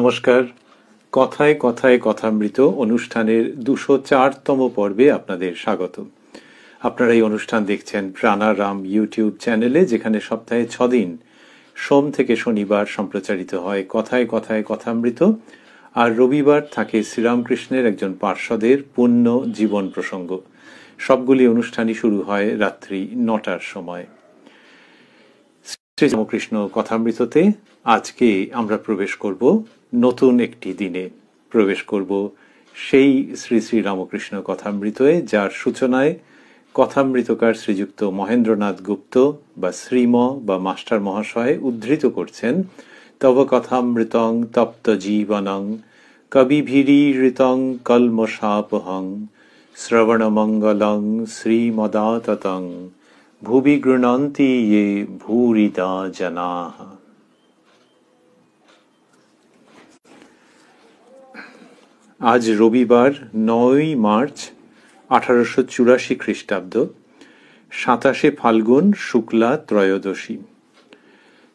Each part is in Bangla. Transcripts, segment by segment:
নমস্কার। কথায় কথায় কথামৃত অনুষ্ঠানের 204তম পর্বে আপনাদের স্বাগত। আপনারা এই অনুষ্ঠান দেখছেন প্রাণারাম ইউটিউব চ্যানেলে, যেখানে সপ্তাহে 6 দিন সোম থেকে শনিবার সম্প্রচারিত হয় কথায় কথায় কথামৃত, আর রবিবার থাকে শ্রীরামকৃষ্ণের একজন পার্ষদের পুণ্য জীবন প্রসঙ্গ। সবগুলি অনুষ্ঠানই শুরু হয় রাত্রি 9টার সময়। শ্রীরামকৃষ্ণ কথামৃততে আজকে আমরা প্রবেশ করব নতুন একটি দিনে, প্রবেশ করব সেই শ্রী শ্রী রামকৃষ্ণ কথামৃতে, যার সূচনায় কথামৃতকার শ্রীযুক্ত মহেন্দ্রনাথ গুপ্ত বা শ্রীম বা মাস্টার মহাশয় উদ্ধৃত করছেন, তব কথামৃতং তপ্ত জীবনং কবিভিরীহৃতং কলমশাপহং শ্রবণমঙ্গলং শ্রীমদাততং ভুবি গৃণন্তি ये ভূরিদা জনাঃ। আজ রবিবার 9 মার্চ 1884 খ্রিস্টাব্দ, 27 ফাল্গুন শুক্লা ত্রয়োদশী।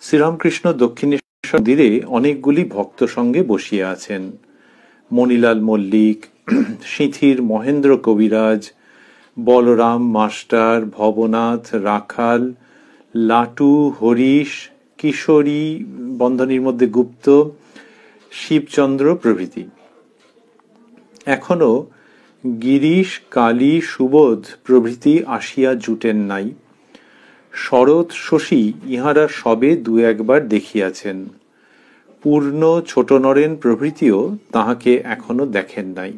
শ্রীরামকৃষ্ণ দক্ষিণেশ্বর মন্দিরে অনেকগুলি ভক্ত সঙ্গে বসিয়া আছেন। মণিলাল মল্লিক, সিঁথির মহেন্দ্র কবিরাজ, বলরাম মাস্টার, ভবনাথ, রাখাল, লাটু, হরিশ, কিশোরী বন্ধনীর মধ্যে গুপ্ত, শিবচন্দ্র প্রভৃতি। এখনো গিরিশ, কালী, সুবোধ প্রভৃতি আসিয়া জুটেন নাই। শরৎ, শশী ইহারা সবে দু একবার দেখিয়াছেন। পূর্ণ, ছোট নরেন প্রভৃতিও তাহাকে এখনো দেখেন নাই।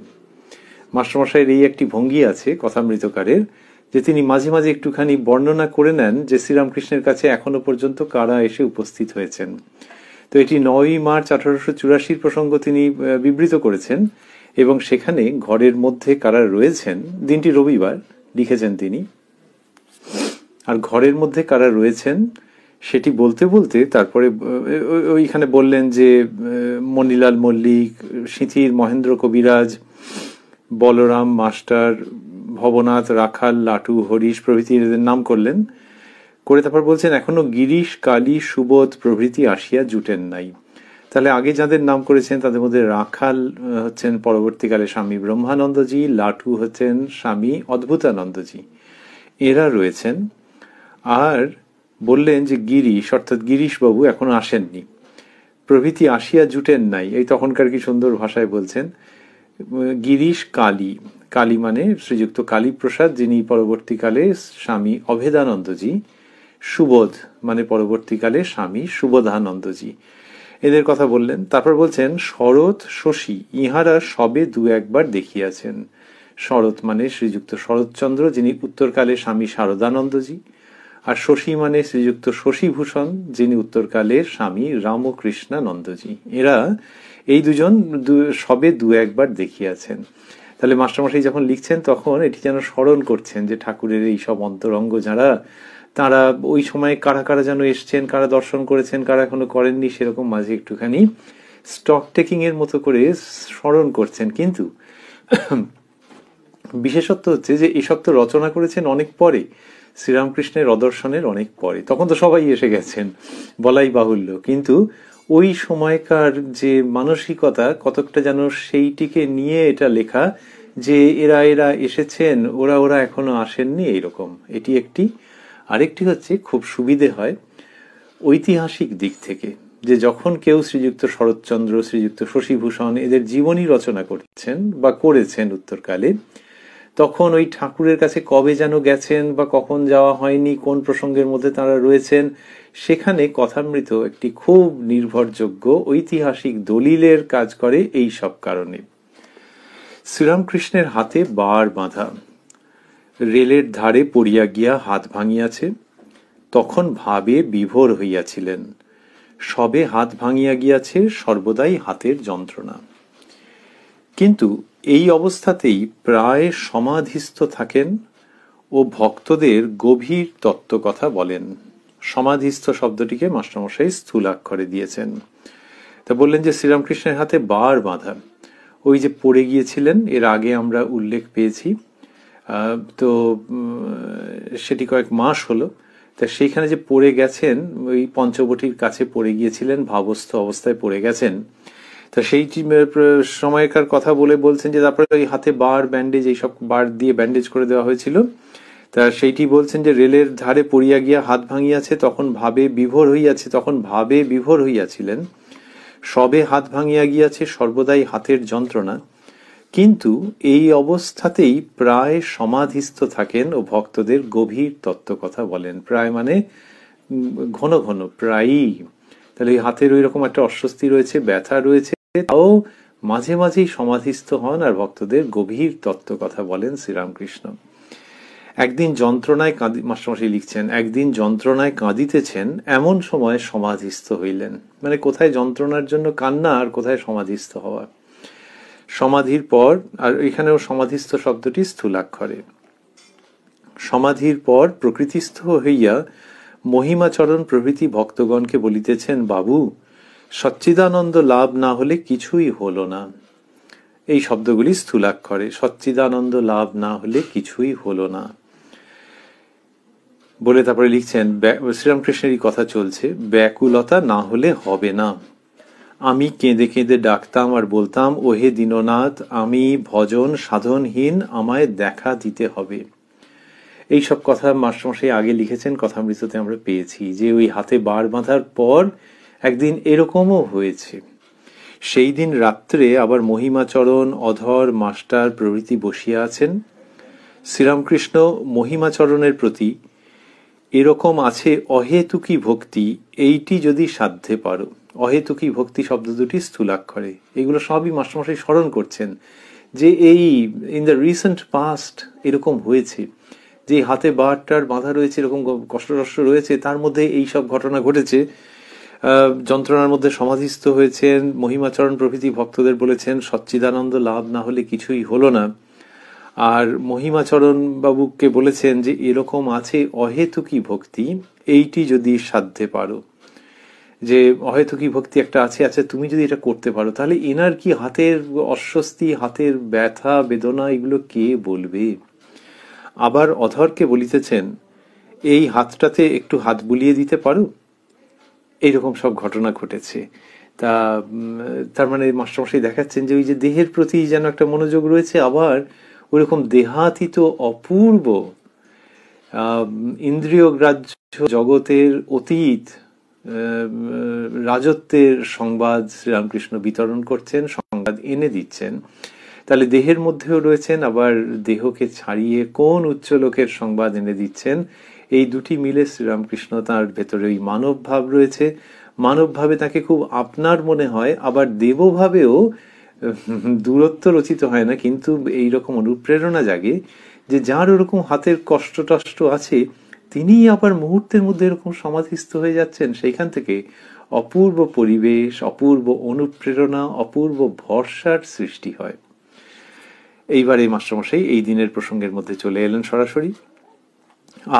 মাস্টারমশাইয়ের এই একটি ভঙ্গি আছে কথামৃতকারের, যে তিনি মাঝে মাঝে একটুখানি বর্ণনা করে নেন যে শ্রীরামকৃষ্ণের কাছে এখনো পর্যন্ত কারা এসে উপস্থিত হয়েছেন। তো এটি 9 মার্চ 1884 প্রসঙ্গ তিনি বিবৃত করেছেন, এবং সেখানে ঘরের মধ্যে কারা রয়েছেন, দিনটি রবিবার লিখেছেন তিনি, আর ঘরের মধ্যে কারা রয়েছেন সেটি বলতে বলতে তারপরে ওইখানে বললেন যে মণিলাল মল্লিক, সিঁথির মহেন্দ্র কবিরাজ, বলরাম মাস্টার, ভবনাথ, রাখাল, লাটু, হরিশ প্রভৃতি এদের নাম করলেন, করে তারপর বলছেন এখনো গিরিশ, কালী, সুবোধ প্রভৃতি আসিয়া জুটেন নাই। তাহলে আগে যাদের নাম করেছেন তাদের মধ্যে রাখাল হচ্ছেন পরবর্তীকালে স্বামী ব্রহ্মানন্দজি, লাটু হচ্ছেন স্বামী অদ্ভুতানন্দজি, এরা রয়েছেন। আর বললেন যে গিরিশ অর্থাৎ গিরিশবাবু এখনো আসেননি, প্রভৃতি আসিয়া জুটেন নাই। এই তখনকার কি সুন্দর ভাষায় বলছেন। গিরিশ, কালী, কালী মানে শ্রীযুক্ত কালীপ্রসাদ, যিনি পরবর্তীকালে স্বামী অভেদানন্দজি, সুবোধ মানে পরবর্তীকালে স্বামী সুবোধানন্দজি, এদের কথা বললেন। তারপর বলছেন শরৎ, শশী ইহারা সবে দু একবার দেখিয়াছেন। শরৎ মানে শ্রীযুক্ত শরৎচন্দ্র, যিনি উত্তরকালে স্বামী শারদানন্দজি, আর শশী মানে শ্রীযুক্ত শশীভূষণ, যিনি উত্তরকালে স্বামী রামকৃষ্ণানন্দজি। এরা এই দুজন সবে দু একবার দেখিয়াছেন। তাহলে মাস্টারমশাই যখন লিখছেন তখন এটি যেন স্মরণ করছেন যে ঠাকুরের এই সব অন্তরঙ্গ যারা, তারা ওই সময় কারা কারা যেন এসছেন, কারা দর্শন করেছেন, কারা এখনো করেননি, সেরকম মাঝে একটুখানি স্টক টেকিং এর মতো করে স্মরণ করছেন। কিন্তু বিশেষত্ব হচ্ছে যে এসব তো রচনা করেছেন অনেক পরে, শ্রীরামকৃষ্ণের অদর্শনের অনেক পরে, তখন তো সবাই এসে গেছেন বলাই বাহুল্য। কিন্তু ওই সময়কার যে মানসিকতা কতকটা যেন সেইটিকে নিয়ে এটা লেখা, যে এরা এরা এসেছেন, ওরা ওরা এখনো আসেননি, এইরকম। এটি একটি। আরেকটি হচ্ছে খুব সুবিধে হয় ঐতিহাসিক দিক থেকে, যে যখন কেউ শ্রীযুক্ত শরৎচন্দ্র, শ্রীযুক্ত শশীভূষণ এদের জীবনী রচনা করছেন বা করেছেন উত্তরকালে, তখন ওই ঠাকুরের কাছে কবে যেন গেছেন বা কখন যাওয়া হয়নি, কোন প্রসঙ্গের মধ্যে তারা রয়েছেন, সেখানে কথামৃত একটি খুব নির্ভরযোগ্য ঐতিহাসিক দলিলের কাজ করে। এই সব কারণে শ্রীরামকৃষ্ণের হাতে বার বাঁধা, রেলের ধারে পড়িয়া গিয়া হাত ভাঙিয়াছে, তখন ভাবে বিভোর হইয়াছিলেন। সবে হাত ভাঙিয়া গিয়াছে, সর্বদাই হাতের যন্ত্রণা। কিন্তু এই অবস্থাতেই প্রায় সমাধিস্থ থাকেন ও ভক্তদের গভীর তত্ত্ব কথা বলেন। সমাধিস্থ শব্দটিকে মাস্টারমশাই স্থূলাক্ষরে দিয়েছেন। তা বললেন যে শ্রীরামকৃষ্ণের হাতে বার বাঁধা, ওই যে পড়ে গিয়েছিলেন, এর আগে আমরা উল্লেখ পেয়েছি, তো সেটি কয়েক মাস হলো। তা সেইখানে যে পড়ে গেছেন, ওই পঞ্চবটির কাছে পড়ে গিয়েছিলেন, ভাবস্থ অবস্থায় পড়ে গেছেন। তা সেই সময়কার কথা বলছেন যে তারপরে ওই হাতে বার ব্যান্ডেজ এইসব বার দিয়ে ব্যান্ডেজ করে দেওয়া হয়েছিল। তা সেইটি বলছেন যে রেলের ধারে পড়িয়া গিয়া হাত ভাঙিয়াছে, তখন ভাবে বিভোর হইয়াছিলেন। সবে হাত ভাঙিয়া গিয়াছে, সর্বদাই হাতের যন্ত্রণা, কিন্তু এই অবস্থাতেই প্রায় সমাধিস্থ থাকেন ও ভক্তদের গভীর তত্ত্ব কথা বলেন। প্রায় মানে ঘন ঘন, প্রায়ই। তাহলে এই হাতের ওই রকম একটা অস্বস্তি রয়েছে, ব্যথা রয়েছে, তাও মাঝে মাঝেই সমাধিস্থ হন আর ভক্তদের গভীর তত্ত্ব কথা বলেন শ্রীরামকৃষ্ণ। একদিন যন্ত্রণায় মাস্টারমশাই লিখছেন, একদিন যন্ত্রণায় কাঁদিতেছেন, এমন সময় সমাধিস্থ হইলেন। মানে কোথায় যন্ত্রণার জন্য কান্না আর কোথায় সমাধিস্থ হওয়া। সমাধির পর, আর এখানেও সমাধিস্থ শব্দটি স্থূলাক্ষরে, সমাধির পর প্রকৃতিস্থ হইয়া মহিমাচরণ প্রভৃতি ভক্তগণকে বলিতেছেন, বাবু, সচ্চিদানন্দ লাভ না হলে কিছুই হলো না। এই শব্দগুলি স্থূলাক্ষরে, সচ্চিদানন্দ লাভ না হলে কিছুই হলো না বলে তারপরে লিখছেন, শ্রীরামকৃষ্ণেরই কথা চলছে, ব্যাকুলতা না হলে হবে না। আমি কেঁদে কেঁদে ডাকতাম আর বলতাম, ওহে দীননাথ, আমি ভজন সাধনহীন, আমায় দেখা দিতে হবে। এইসব কথা মাস্টারমশাই আগে লিখেছেন, কথামৃততে আমরা পেয়েছি যে ওই হাতে বার বাঁধার পর একদিন এরকমও হয়েছে। সেই দিন রাত্রে আবার মহিমাচরণ, অধর, মাস্টার প্রভৃতি বসিয়া আছেন। শ্রীরামকৃষ্ণ মহিমাচরণের প্রতি এরকম আছে অহেতুকী ভক্তি, এইটি যদি সাধ্যে পারো। অহেতুকী ভক্তি শব্দ দুটি স্থূলাক্ষরে। এগুলো সবই মাস্টারমশাই স্মরণ করছেন যে এই ইন দ্য রিসেন্ট পাস্ট এরকম হয়েছে, যে হাতে বারটার বাঁধা রয়েছে, এরকম কষ্ট রয়েছে, তার মধ্যে এই সব ঘটনা ঘটেছে। যন্ত্রণার মধ্যে সমাধিস্থ হয়েছেন, মহিমাচরণ প্রভৃতি ভক্তদের বলেছেন সচ্চিদানন্দ লাভ না হলে কিছুই হলো না। আর মহিমাচরণ বাবুকে বলেছেন যে এরকম আছে অহেতুকী ভক্তি, এইটি যদি সাধ্যে পারো। যে অহেতুকী ভক্তি একটা আছে, আচ্ছা তুমি যদি এটা করতে পারো, তাহলে এনার কি হাতের অস্বস্তি, হাতের ব্যথা বেদনা, এগুলো কে বলবে। আবার অধরকে বলিতেছেন, এই হাতটাতে একটু হাত বুলিয়ে দিতে পারো। এইরকম সব ঘটনা ঘটেছে। তার মানে মাস্টারমশাই দেখাচ্ছেন যে ওই যে দেহের প্রতি যেন একটা মনোযোগ রয়েছে, আবার ওইরকম দেহাতীত অপূর্ব ইন্দ্রিয় গ্রাহ্য জগতের অতীত রাজত্বের সংবাদ শ্রীরামকৃষ্ণ বিতরণ করছেন, সংবাদ এনে দিচ্ছেন। তাহলে দেহের মধ্যেও রয়েছেন, আবার দেহকে ছাড়িয়ে কোন উচ্চ লোকের সংবাদ এনে দিচ্ছেন। এই দুটি মিলে শ্রীরামকৃষ্ণ, তার ভেতরে ওই মানব ভাব রয়েছে, মানব ভাবে তাকে খুব আপনার মনে হয়, আবার দেবভাবেও দূরত্ব রচিত হয় না, কিন্তু এইরকম অনুপ্রেরণা জাগে যে যার ওরকম হাতের কষ্ট টষ্ট আছে, তিনি আবার মুহূর্তের মধ্যে এরকম সমাধিস্থ হয়ে যাচ্ছেন। সেইখান থেকে অপূর্ব পরিবেশ, অপূর্ব অনুপ্রেরণা, অপূর্ব ভরসার সৃষ্টি হয়। এইবার এই মাস্টারমশাই এই দিনের প্রসঙ্গের মধ্যে চলে এলেন সরাসরি।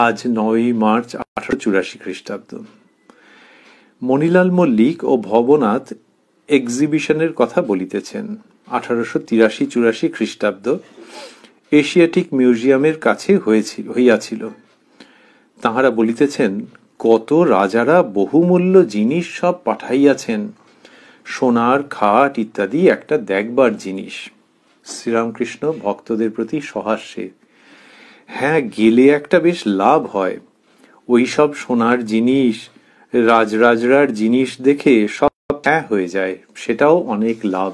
আজ 9 মার্চ 1884 খ্রিস্টাব্দ। মণিলাল মল্লিক ও ভবনাথ এক্সিবিশনের কথা বলিতেছেন। 1883-84 খ্রিস্টাব্দ এশিয়াটিক মিউজিয়ামের কাছে হইয়াছিল। তাহারা বলিতেছেন, কত রাজারা বহুমূল্য জিনিস সব পাঠাইয়াছেন, সোনার খাট ইত্যাদি একটা দেখবার জিনিস। শ্রীরামকৃষ্ণ ভক্তদের প্রতি সহাস্যে, হ্যাঁ, গেলে একটা বেশ লাভ হয়। ওই সব সোনার জিনিস, রাজরাজরার জিনিস দেখে সব হ্যাঁ হয়ে যায়, সেটাও অনেক লাভ।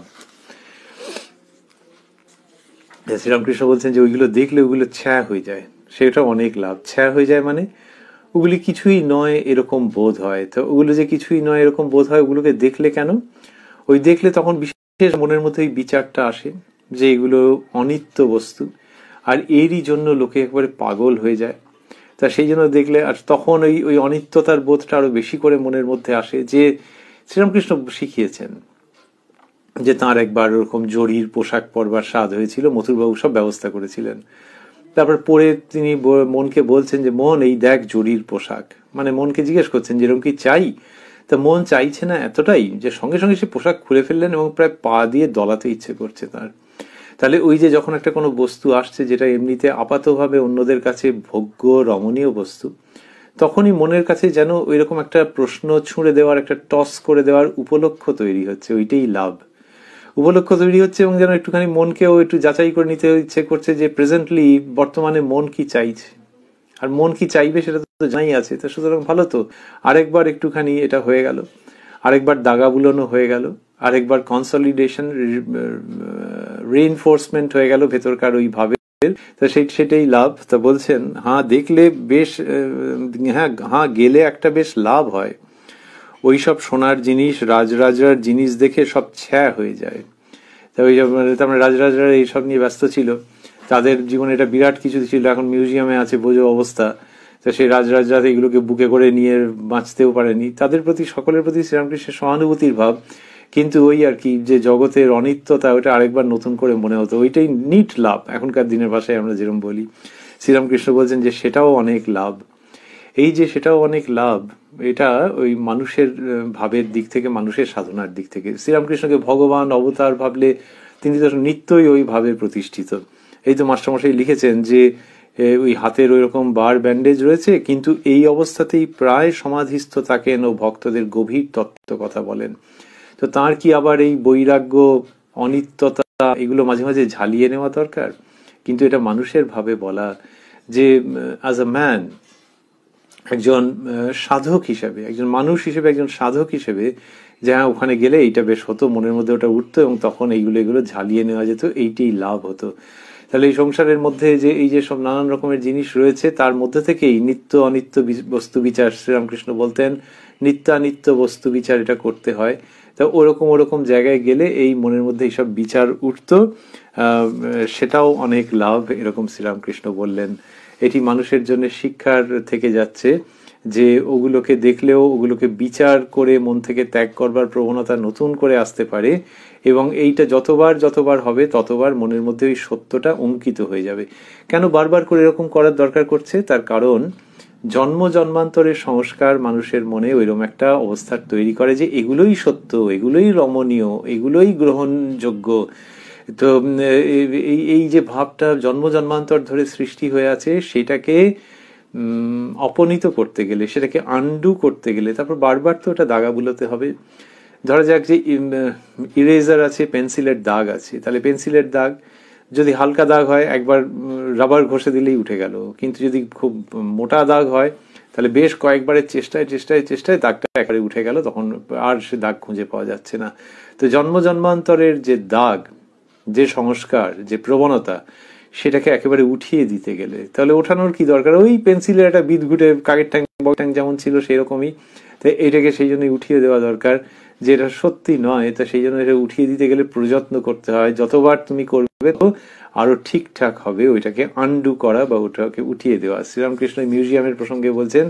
শ্রীরামকৃষ্ণ বলছেন যে ওইগুলো দেখলে ওগুলো ছ্যা হয়ে যায়, সেটা অনেক লাভ। ছ্যা হয়ে যায় মানে ওগুলি কিছুই নয় এরকম বোধ হয়। তো ওগুলো যে কিছুই নয় এরকম বোধ হয়, ওগুলোকে দেখলে কেন? ওই দেখলে তখন বিশেষ মনের মধ্যে ওই বিচারটা আসে যে এগুলো অনিত্য বস্তু, আর এরই জন্য লোকে একেবারে পাগল হয়ে যায়। তা সেই জন্য দেখলে, আর তখন ওই অনিত্যতার বোধটা আরো বেশি করে মনের মধ্যে আসে। যে শ্রীরামকৃষ্ণ শিখিয়েছেন যে তাঁর একবার ওরকম জরির পোশাক পরবার স্বাদ হয়েছিল, মথুরবাবু সব ব্যবস্থা করেছিলেন। তারপর পরে তিনি মনকে বলছেন যে মন, এই দেখ জরির পোশাক। মানে মনকে জিজ্ঞেস করছেন যে এরকম কি চাই? তা মন চাইছে না এতটাই যে সঙ্গে সঙ্গে সে পোশাক খুলে ফেললেন এবং প্রায় পা দিয়ে দলাতে ইচ্ছে করছে তার। তাহলে ওই যে যখন একটা কোনো বস্তু আসছে যেটা এমনিতে আপাতভাবে অন্যদের কাছে ভোগ্য রমণীয় বস্তু, তখনই মনের কাছে যেন ওইরকম একটা প্রশ্ন ছুঁড়ে দেওয়ার, একটা টস করে দেওয়ার উপলক্ষ তৈরি হচ্ছে, ওইটাই লাভ। উপলক্ষ তৈরি হচ্ছে এবং যেন একটুখানি মনকেও একটু যাচাই করে নিতে ইচ্ছে করছে যে প্রেজেন্টলি বর্তমানে মন কি চাইছে, আর মন কি চাইবে সেটা তো জানাই আছে। তো সুতরাং ভালো তো আরেকবার একটুখানি এটা হয়ে গেল, আরেকবার দাগা বুলানো হয়ে গেল, আরেকবার কনসলিডেশন, রিইনফোর্সমেন্ট হয়ে গেল ভেতরকার ওই ভাবে। তো সেটাই লাভ। তা বলছেন হ্যাঁ দেখলে বেশ, হ্যাঁ গেলে একটা বেশ লাভ হয়। ওই সব সোনার জিনিস, রাজরাজার জিনিস দেখে সব ছ্যা হয়ে যায়। তা ওই তারপরে রাজরাজারা এইসব নিয়ে ব্যস্ত ছিল, তাদের জীবনে এটা বিরাট কিছু ছিল, এখন মিউজিয়ামে আছে বোঝো অবস্থা। তো সেই রাজরাজরা এগুলোকে বুকে করে নিয়ে বাঁচতেও পারেনি। তাদের প্রতি, সকলের প্রতি শ্রীরামকৃষ্ণের সহানুভূতির ভাব, কিন্তু ওই আর কি যে জগতের অনিত্যতা ওটা আরেকবার নতুন করে মনে হতো, ওইটাই নিট লাভ। এখনকার দিনের ভাষায় আমরা যেরকম বলি, শ্রীরামকৃষ্ণ বলছেন যে সেটাও অনেক লাভ। এই যে সেটাও অনেক লাভ, এটা ওই মানুষের ভাবের দিক থেকে, মানুষের সাধনার দিক থেকে। শ্রীরামকৃষ্ণকে ভগবান অবতার ভাবলে তিনি তো নিত্যই ওই ভাবে প্রতিষ্ঠিত। এই তো মাস্টারমশাই লিখেছেন যে ওই হাতের ওই রকম বার ব্যান্ডেজ রয়েছে, কিন্তু এই অবস্থাতেই প্রায় সমাধিস্থ থাকেন ও ভক্তদের গভীর তত্ত্ব কথা বলেন। তো তার কি আবার এই বৈরাগ্য, অনিত্যতা এগুলো মাঝে মাঝে ঝালিয়ে নেওয়া দরকার? কিন্তু এটা মানুষের ভাবে বলা যে অ্যাজ আ ম্যান, একজন সাধক হিসেবে, একজন মানুষ হিসেবে, একজন সাধক হিসেবে, যে হ্যাঁ ওখানে গেলে এইটা বেশ হতো, মনের মধ্যে ওটা উঠতো এবং তখন এগুলো ঝালিয়ে নেওয়া যেত, এইটাই লাভ হতো। তাহলে এই সংসারের মধ্যে যে এই যে সব নানান রকমের জিনিস রয়েছে, তার মধ্যে থেকেই নিত্য অনিত্য বস্তু বিচার, শ্রীরামকৃষ্ণ বলতেন নিত্যানিত্য বস্তু বিচার এটা করতে হয়। তা ওরকম জায়গায় গেলে এই মনের মধ্যে এইসব বিচার উঠতো, সেটাও অনেক লাভ, এরকম শ্রীরামকৃষ্ণ বললেন। এটি মানুষের জন্য শিক্ষার থেকে যাচ্ছে যে ওগুলোকে দেখলেও ওগুলোকে বিচার করে মন থেকে ত্যাগ করবার প্রবণতা নতুন করে আসতে পারে, এবং এইটা যতবার হবে ততবার মনের মধ্যে ওই সত্যটা অঙ্কিত হয়ে যাবে। কেন বারবার করে এরকম করার দরকার করছে? তার কারণ জন্ম জন্মান্তরের সংস্কার মানুষের মনে ওইরকম একটা অবস্থা তৈরি করে যে এগুলোই সত্য, এগুলোই রমণীয়, এগুলোই গ্রহণযোগ্য। তো এই যে ভাবটা জন্ম জন্মান্তর ধরে সৃষ্টি হয়ে আছে, সেটাকে অপনীত করতে গেলে, সেটাকে আন্ডু করতে গেলে, তারপর বারবার তো ওটা দাগা বুলোতে হবে। ধরা যাক যে ইরেজার আছে, পেন্সিলের দাগ আছে, তাহলে পেন্সিলের দাগ যদি হালকা দাগ হয় একবার রাবার ঘষে দিলেই উঠে গেল, কিন্তু যদি খুব মোটা দাগ হয় তাহলে বেশ কয়েকবারের চেষ্টায় দাগটা একেবারে উঠে গেল, তখন আর সে দাগ খুঁজে পাওয়া যাচ্ছে না। তো জন্ম জন্মান্তরের যে দাগ, যে সংস্কার, যে প্রবণতা, সেটাকে একেবারে উঠিয়ে দিতে গেলে তাহলে ওঠানোর কি দরকার? ওই পেন্সিলের একটা বিদঘুটে কাগের ট্যাং যেমন ছিল সেই রকমই, তাই এটাকে সেই জন্যই উঠিয়ে দেওয়া দরকার, যে এটা সত্যি নয়। তা সেই জন্য এটা উঠিয়ে দিতে গেলে প্রযত্ন করতে হয়, যতবার তুমি করবে তো আরো ঠিকঠাক হবে ওইটাকে আন্ডু করা বা ওটাকে উঠিয়ে দেওয়া। শ্রীরামকৃষ্ণ মিউজিয়ামের প্রসঙ্গে বলছেন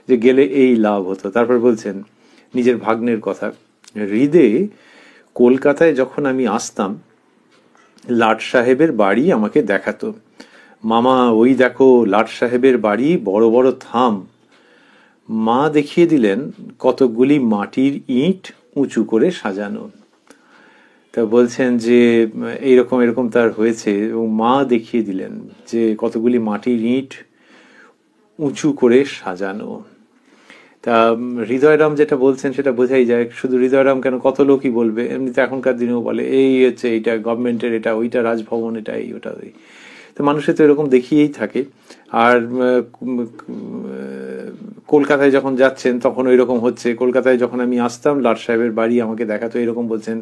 যে গেলে এই লাভ হতো। তারপর বলছেন নিজের ভাগ্নের কথা। হৃদে কলকাতায় যখন আমি আসতাম, লাট সাহেবের বাড়ি আমাকে দেখাতো। মামা ওই দেখো লাট সাহেবের বাড়ি, বড় বড় থাম। মা দেখিয়ে দিলেন কতগুলি মাটির ইট উঁচু করে সাজানো। তা বলছেন যে এরকম তার হয়েছে, এবং মা দেখিয়ে দিলেন যে কতগুলি মাটির ইট উঁচু করে সাজানো। তা হৃদয়রাম যেটা বলছেন সেটা বোঝাই যায়। শুধু হৃদয়রাম কেন, কত লোকই বলবে, এমনিতে এখনকার দিনেও বলে এই হচ্ছে এইটা গভর্নমেন্টের, এটা ওইটা রাজভবন, এটা এই ওটা ওই। তো মানুষের তো এরকম দেখিয়েই থাকে। আর কলকাতায় যখন যাচ্ছেন তখন ওই রকম হচ্ছে। কলকাতায় যখন আমি আসতাম লাট সাহেবের বাড়ি আমাকে দেখাতো, এরকম বলছেন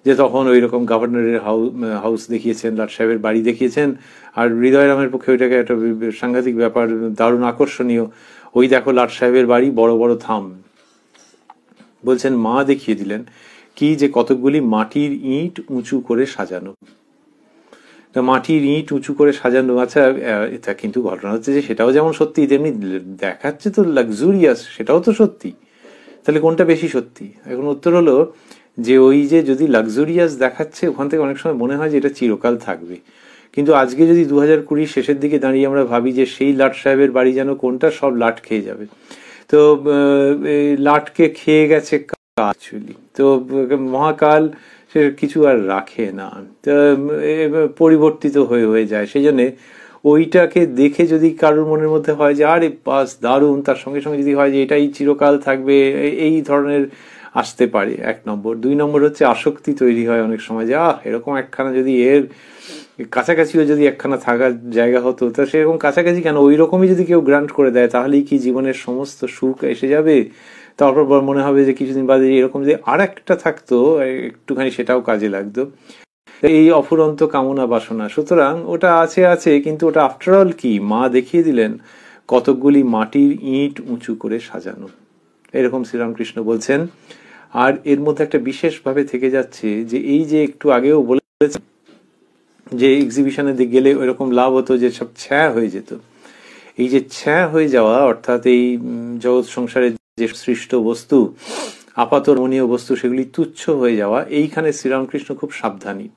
যে তখন ওই রকম গভর্নরের হাউস দেখিয়েছেন, লাট সাহেবের বাড়ি দেখিয়েছেন। আর হৃদয়রামের পক্ষে ওইটাকে একটা সাংঘাতিক ব্যাপার, দারুণ আকর্ষণীয়। ওই দেখো লাট সাহেবের বাড়ি, বড় বড় থাম। বলছেন মা দেখিয়ে দিলেন কি যে কতগুলি মাটির ইট উঁচু করে সাজানো। মাটির ইট উঁচু করে সাজানো, আচ্ছা এটা কিন্তু ঘটনা হচ্ছে যে সেটাও যেমন সত্যি, তেমনি দেখাচ্ছে তো লাক্সুরিয়াস, সেটাও তো সত্যি। তাহলে কোনটা বেশি সত্যি? এখন উত্তর হলো যে ওই যে যদি লাক্সুরিয়াস দেখাচ্ছে, ওখান থেকে অনেক সময় মনে হয় যে এটা চিরকাল থাকবে। কিন্তু আজকে যদি 2020 শেষের দিকে দাঁড়িয়ে আমরা ভাবি যে সেই লাট সাহেবের বাড়ি যেন কোনটা, সব লাট খেয়ে যাবে। তো লাটকে খেয়ে গেছে অ্যাকচুয়ালি। তো মহাকাল সে কিছু আর রাখে না, পরিবর্তিত হয়ে যায়। সেই জন্যে ওইটাকে দেখে যদি কারোর মনের মধ্যে হয় যে আরে বাস দারুণ, তার সঙ্গে সঙ্গে যদি হয় যে এটাই চিরকাল থাকবে, এই ধরনের আসতে পারে, 1 নম্বর। 2 নম্বর হচ্ছে আসক্তি তৈরি হয় অনেক সময়, যে এরকম একখানা যদি এর কাছাকাছিও যদি একখানা থাকার জায়গা হতো, তা সেরকম কাছাকাছি কেন, ওই রকমই যদি কেউ গ্রান্ট করে দেয় তাহলেই কি জীবনের সমস্ত সুখ এসে যাবে? তারপর মনে হবে যে কিছুদিন বাদে এরকম যে আর একটা থাকতো একটুখানি, সেটাও কাজে লাগতো। এই অফুরন্ত কামনা বাসনা, সুতরাং ওটা আছে আছে, কিন্তু ওটা আফটারঅল কি, মা দেখিয়ে দিলেন কতকগুলি মাটির ইঁট উঁচু করে সাজানো, এরকম শ্রীরামকৃষ্ণ বলছেন। আর এর মধ্যে একটা বিশেষভাবে থেকে যাচ্ছে যে এই যে একটু আগেও বলেছেন যে এক্সিবিশনে গেলে ওইরকম লাভ হতো যে সব ছায়া হয়ে যেত। এই যে ছায়া হয়ে যাওয়া, অর্থাৎ এই জগৎ সংসারের যে সৃষ্ট বস্তু, আপাত রমণীয় বস্তু, সেগুলি তুচ্ছ হয়ে যাওয়া, এইখানে শ্রীরামকৃষ্ণ খুব সাবধানী।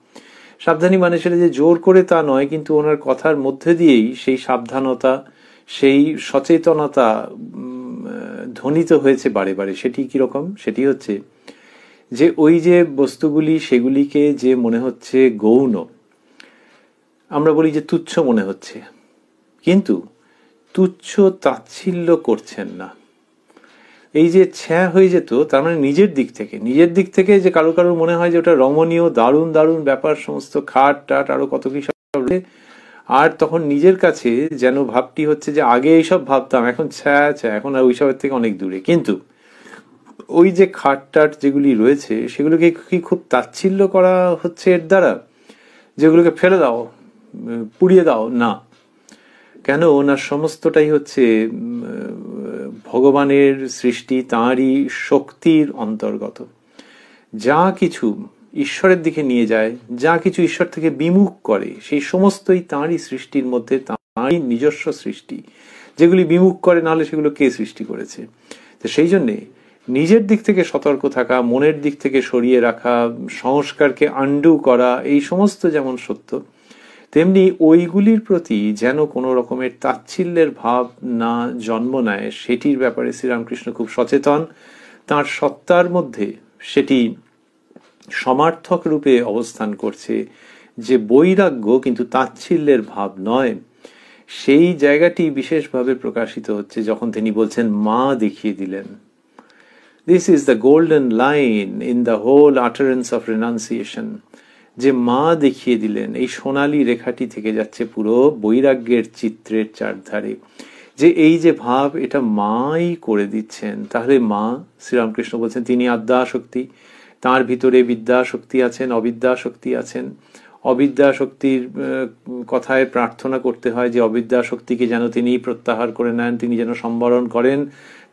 সাবধানী মানে সেটা যে জোর করে তা নয়, কিন্তু ওনার কথার মধ্যে দিয়েই সেই সাবধানতা, সেই সচেতনতা ধ্বনিত হয়েছে বারে বারে। সেটি কিরকম? সেটি হচ্ছে যে ওই যে বস্তুগুলি, সেগুলিকে যে মনে হচ্ছে গৌণ, আমরা বলি যে তুচ্ছ মনে হচ্ছে, কিন্তু তুচ্ছ তাচ্ছিল্য করছেন না। এই যে ছায়া হয়ে যেত, তার মানে নিজের দিক থেকে যে কারো মনে হয় যে ওটা রমণীয়, দারুণ দারুণ ব্যাপার, সমস্ত খাট টাট আরো কত কি সব, আর তখন নিজের কাছে যেন ভাবটি হচ্ছে যে আগে এইসব ভাবতাম, এখন ছায়া ছায়া, এখন আর ওইসবের থেকে অনেক দূরে। কিন্তু ওই যে খাট টাট যেগুলি রয়েছে, সেগুলোকে কি খুব তাচ্ছিল্য করা হচ্ছে এর দ্বারা, যেগুলোকে ফেলে দাও, পুড়িয়ে দাও? না। কেন? ওনার সমস্তটাই হচ্ছে ভগবানের সৃষ্টি, তাঁরই শক্তির অন্তর্গত। যা কিছু ঈশ্বরের দিকে নিয়ে যায়, যা কিছু ঈশ্বর থেকে বিমুখ করে, সেই সমস্তই তাঁরই সৃষ্টির মধ্যে, তাঁরই নিজস্ব সৃষ্টি। যেগুলি বিমুখ করে, নাহলে সেগুলো কে সৃষ্টি করেছে? তো সেই জন্যে নিজের দিক থেকে সতর্ক থাকা, মনের দিক থেকে সরিয়ে রাখা, সংস্কারকে আন্ডু করা, এই সমস্ত যেমন সত্য, তেমনি ওইগুলির প্রতি যেন কোনো রকমের তাচ্ছিল্যের ভাব না জন্ম নেয়, সেটির ব্যাপারে শ্রীরামকৃষ্ণ খুব সচেতন। তাঁর সত্তার মধ্যে সেটি সমার্থক রূপে অবস্থান করছে, যে বৈরাগ্য কিন্তু তাচ্ছিল্যের ভাব নয়, সেই জায়গাটি বিশেষভাবে প্রকাশিত হচ্ছে যখন তিনি বলছেন মা দেখিয়ে দিলেন। This is the golden line in the whole utterance of renunciation. যে মা দেখিয়ে দিলেন, এই সোনালী রেখাটি থেকে যাচ্ছে পুরো বৈরাগ্যের চিত্রের চারধারে, যে এই যে ভাব, এটা মাই করে দিচ্ছেন। তাহলে মা, শ্রীরামকৃষ্ণ বলছেন তিনি আদ্যাশক্তি, তার ভিতরে বিদ্যা শক্তি আছেন, অবিদ্যা শক্তি আছেন। অবিদ্যা শক্তির কথায় প্রার্থনা করতে হয় যে অবিদ্যা শক্তিকে যেন তিনি প্রত্যাহার করে নেন, তিনি যেন সম্বরণ করেন,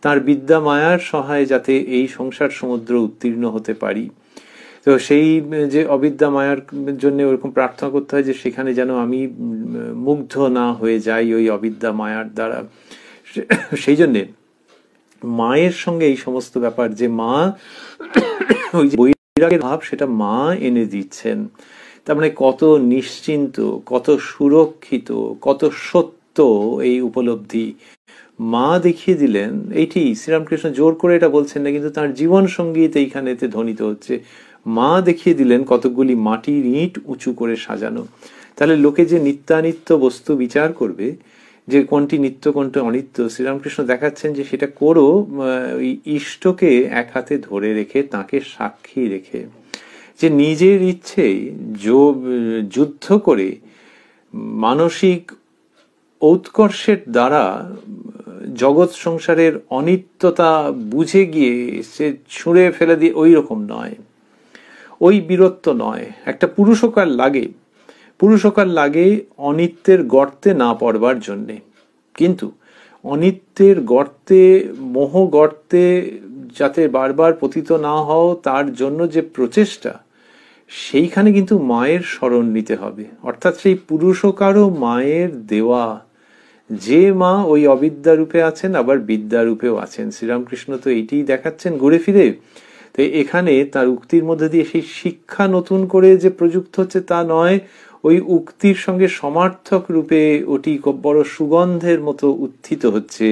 তার বিদ্যা মায়ার সহায় যাতে এই সংসার সমুদ্র উত্তীর্ণ হতে পারি। তো সেই যে অবিদ্যা মায়ার জন্য ওরকম প্রার্থনা করতে হয় যে সেখানে যেন আমি মুগ্ধ না হয়ে যাই ওই অবিদ্যা মায়ার দ্বারা। সেই জন্যে মায়ের সঙ্গে এই সমস্ত ব্যাপার, যে মা ওই যে বৈরাগের ভাব, সেটা মা এনে দিচ্ছেন। তার মানে কত নিশ্চিন্ত, কত সুরক্ষিত, কত সত্য এই উপলব্ধি মা দেখিয়ে দিলেন। এইটি শ্রীরামকৃষ্ণ জোর করে এটা বলছেন না, কিন্তু তার জীবন সঙ্গীত এইখানেতে ধ্বনিত হচ্ছে। মা দেখিয়ে দিলেন কতকগুলি মাটির ইঁট উঁচু করে সাজানো। তাহলে লোকে যে নিত্যানিত্য বস্তু বিচার করবে, যে কোনটি নিত্য কোনটি অনিত্য, শ্রীরামকৃষ্ণ দেখাচ্ছেন যে সেটা করো ইষ্টকে এক হাতে ধরে রেখে, তাকে সাক্ষী রেখে, যে নিজের ইচ্ছে যুদ্ধ করে মানসিক ঔৎকর্ষের দ্বারা জগৎ সংসারের অনিত্যতা বুঝে গিয়ে সে ছুঁড়ে ফেলে দিয়ে, ওই রকম নয়, ওই বীরত্ব নয়। একটা পুরুষকার লাগে অনিত্যের গর্তে না পড়বার জন্যে, কিন্তু অনিত্যের গর্তে, মোহ গর্তে যাতে বারবার পতিত না হও, তার জন্য যে প্রচেষ্টা, সেইখানে কিন্তু মায়ের শরণ নিতে হবে। অর্থাৎ সেই পুরুষকারও মায়ের দেওয়া, যে মা ওই অবিদ্যা রূপে আছেন, আবার বিদ্যা রূপেও আছেন। শ্রীরামকৃষ্ণ তো এইটিই দেখাচ্ছেন ঘুরে ফিরে। তো এখানে তার উক্তির মধ্যে দিয়ে সেই শিক্ষা নতুন করে যে প্রযুক্ত হচ্ছে তা নয়, ওই উক্তির সঙ্গে সমার্থক রূপে ওটি বড় সুগন্ধের মতো উত্থিত হচ্ছে।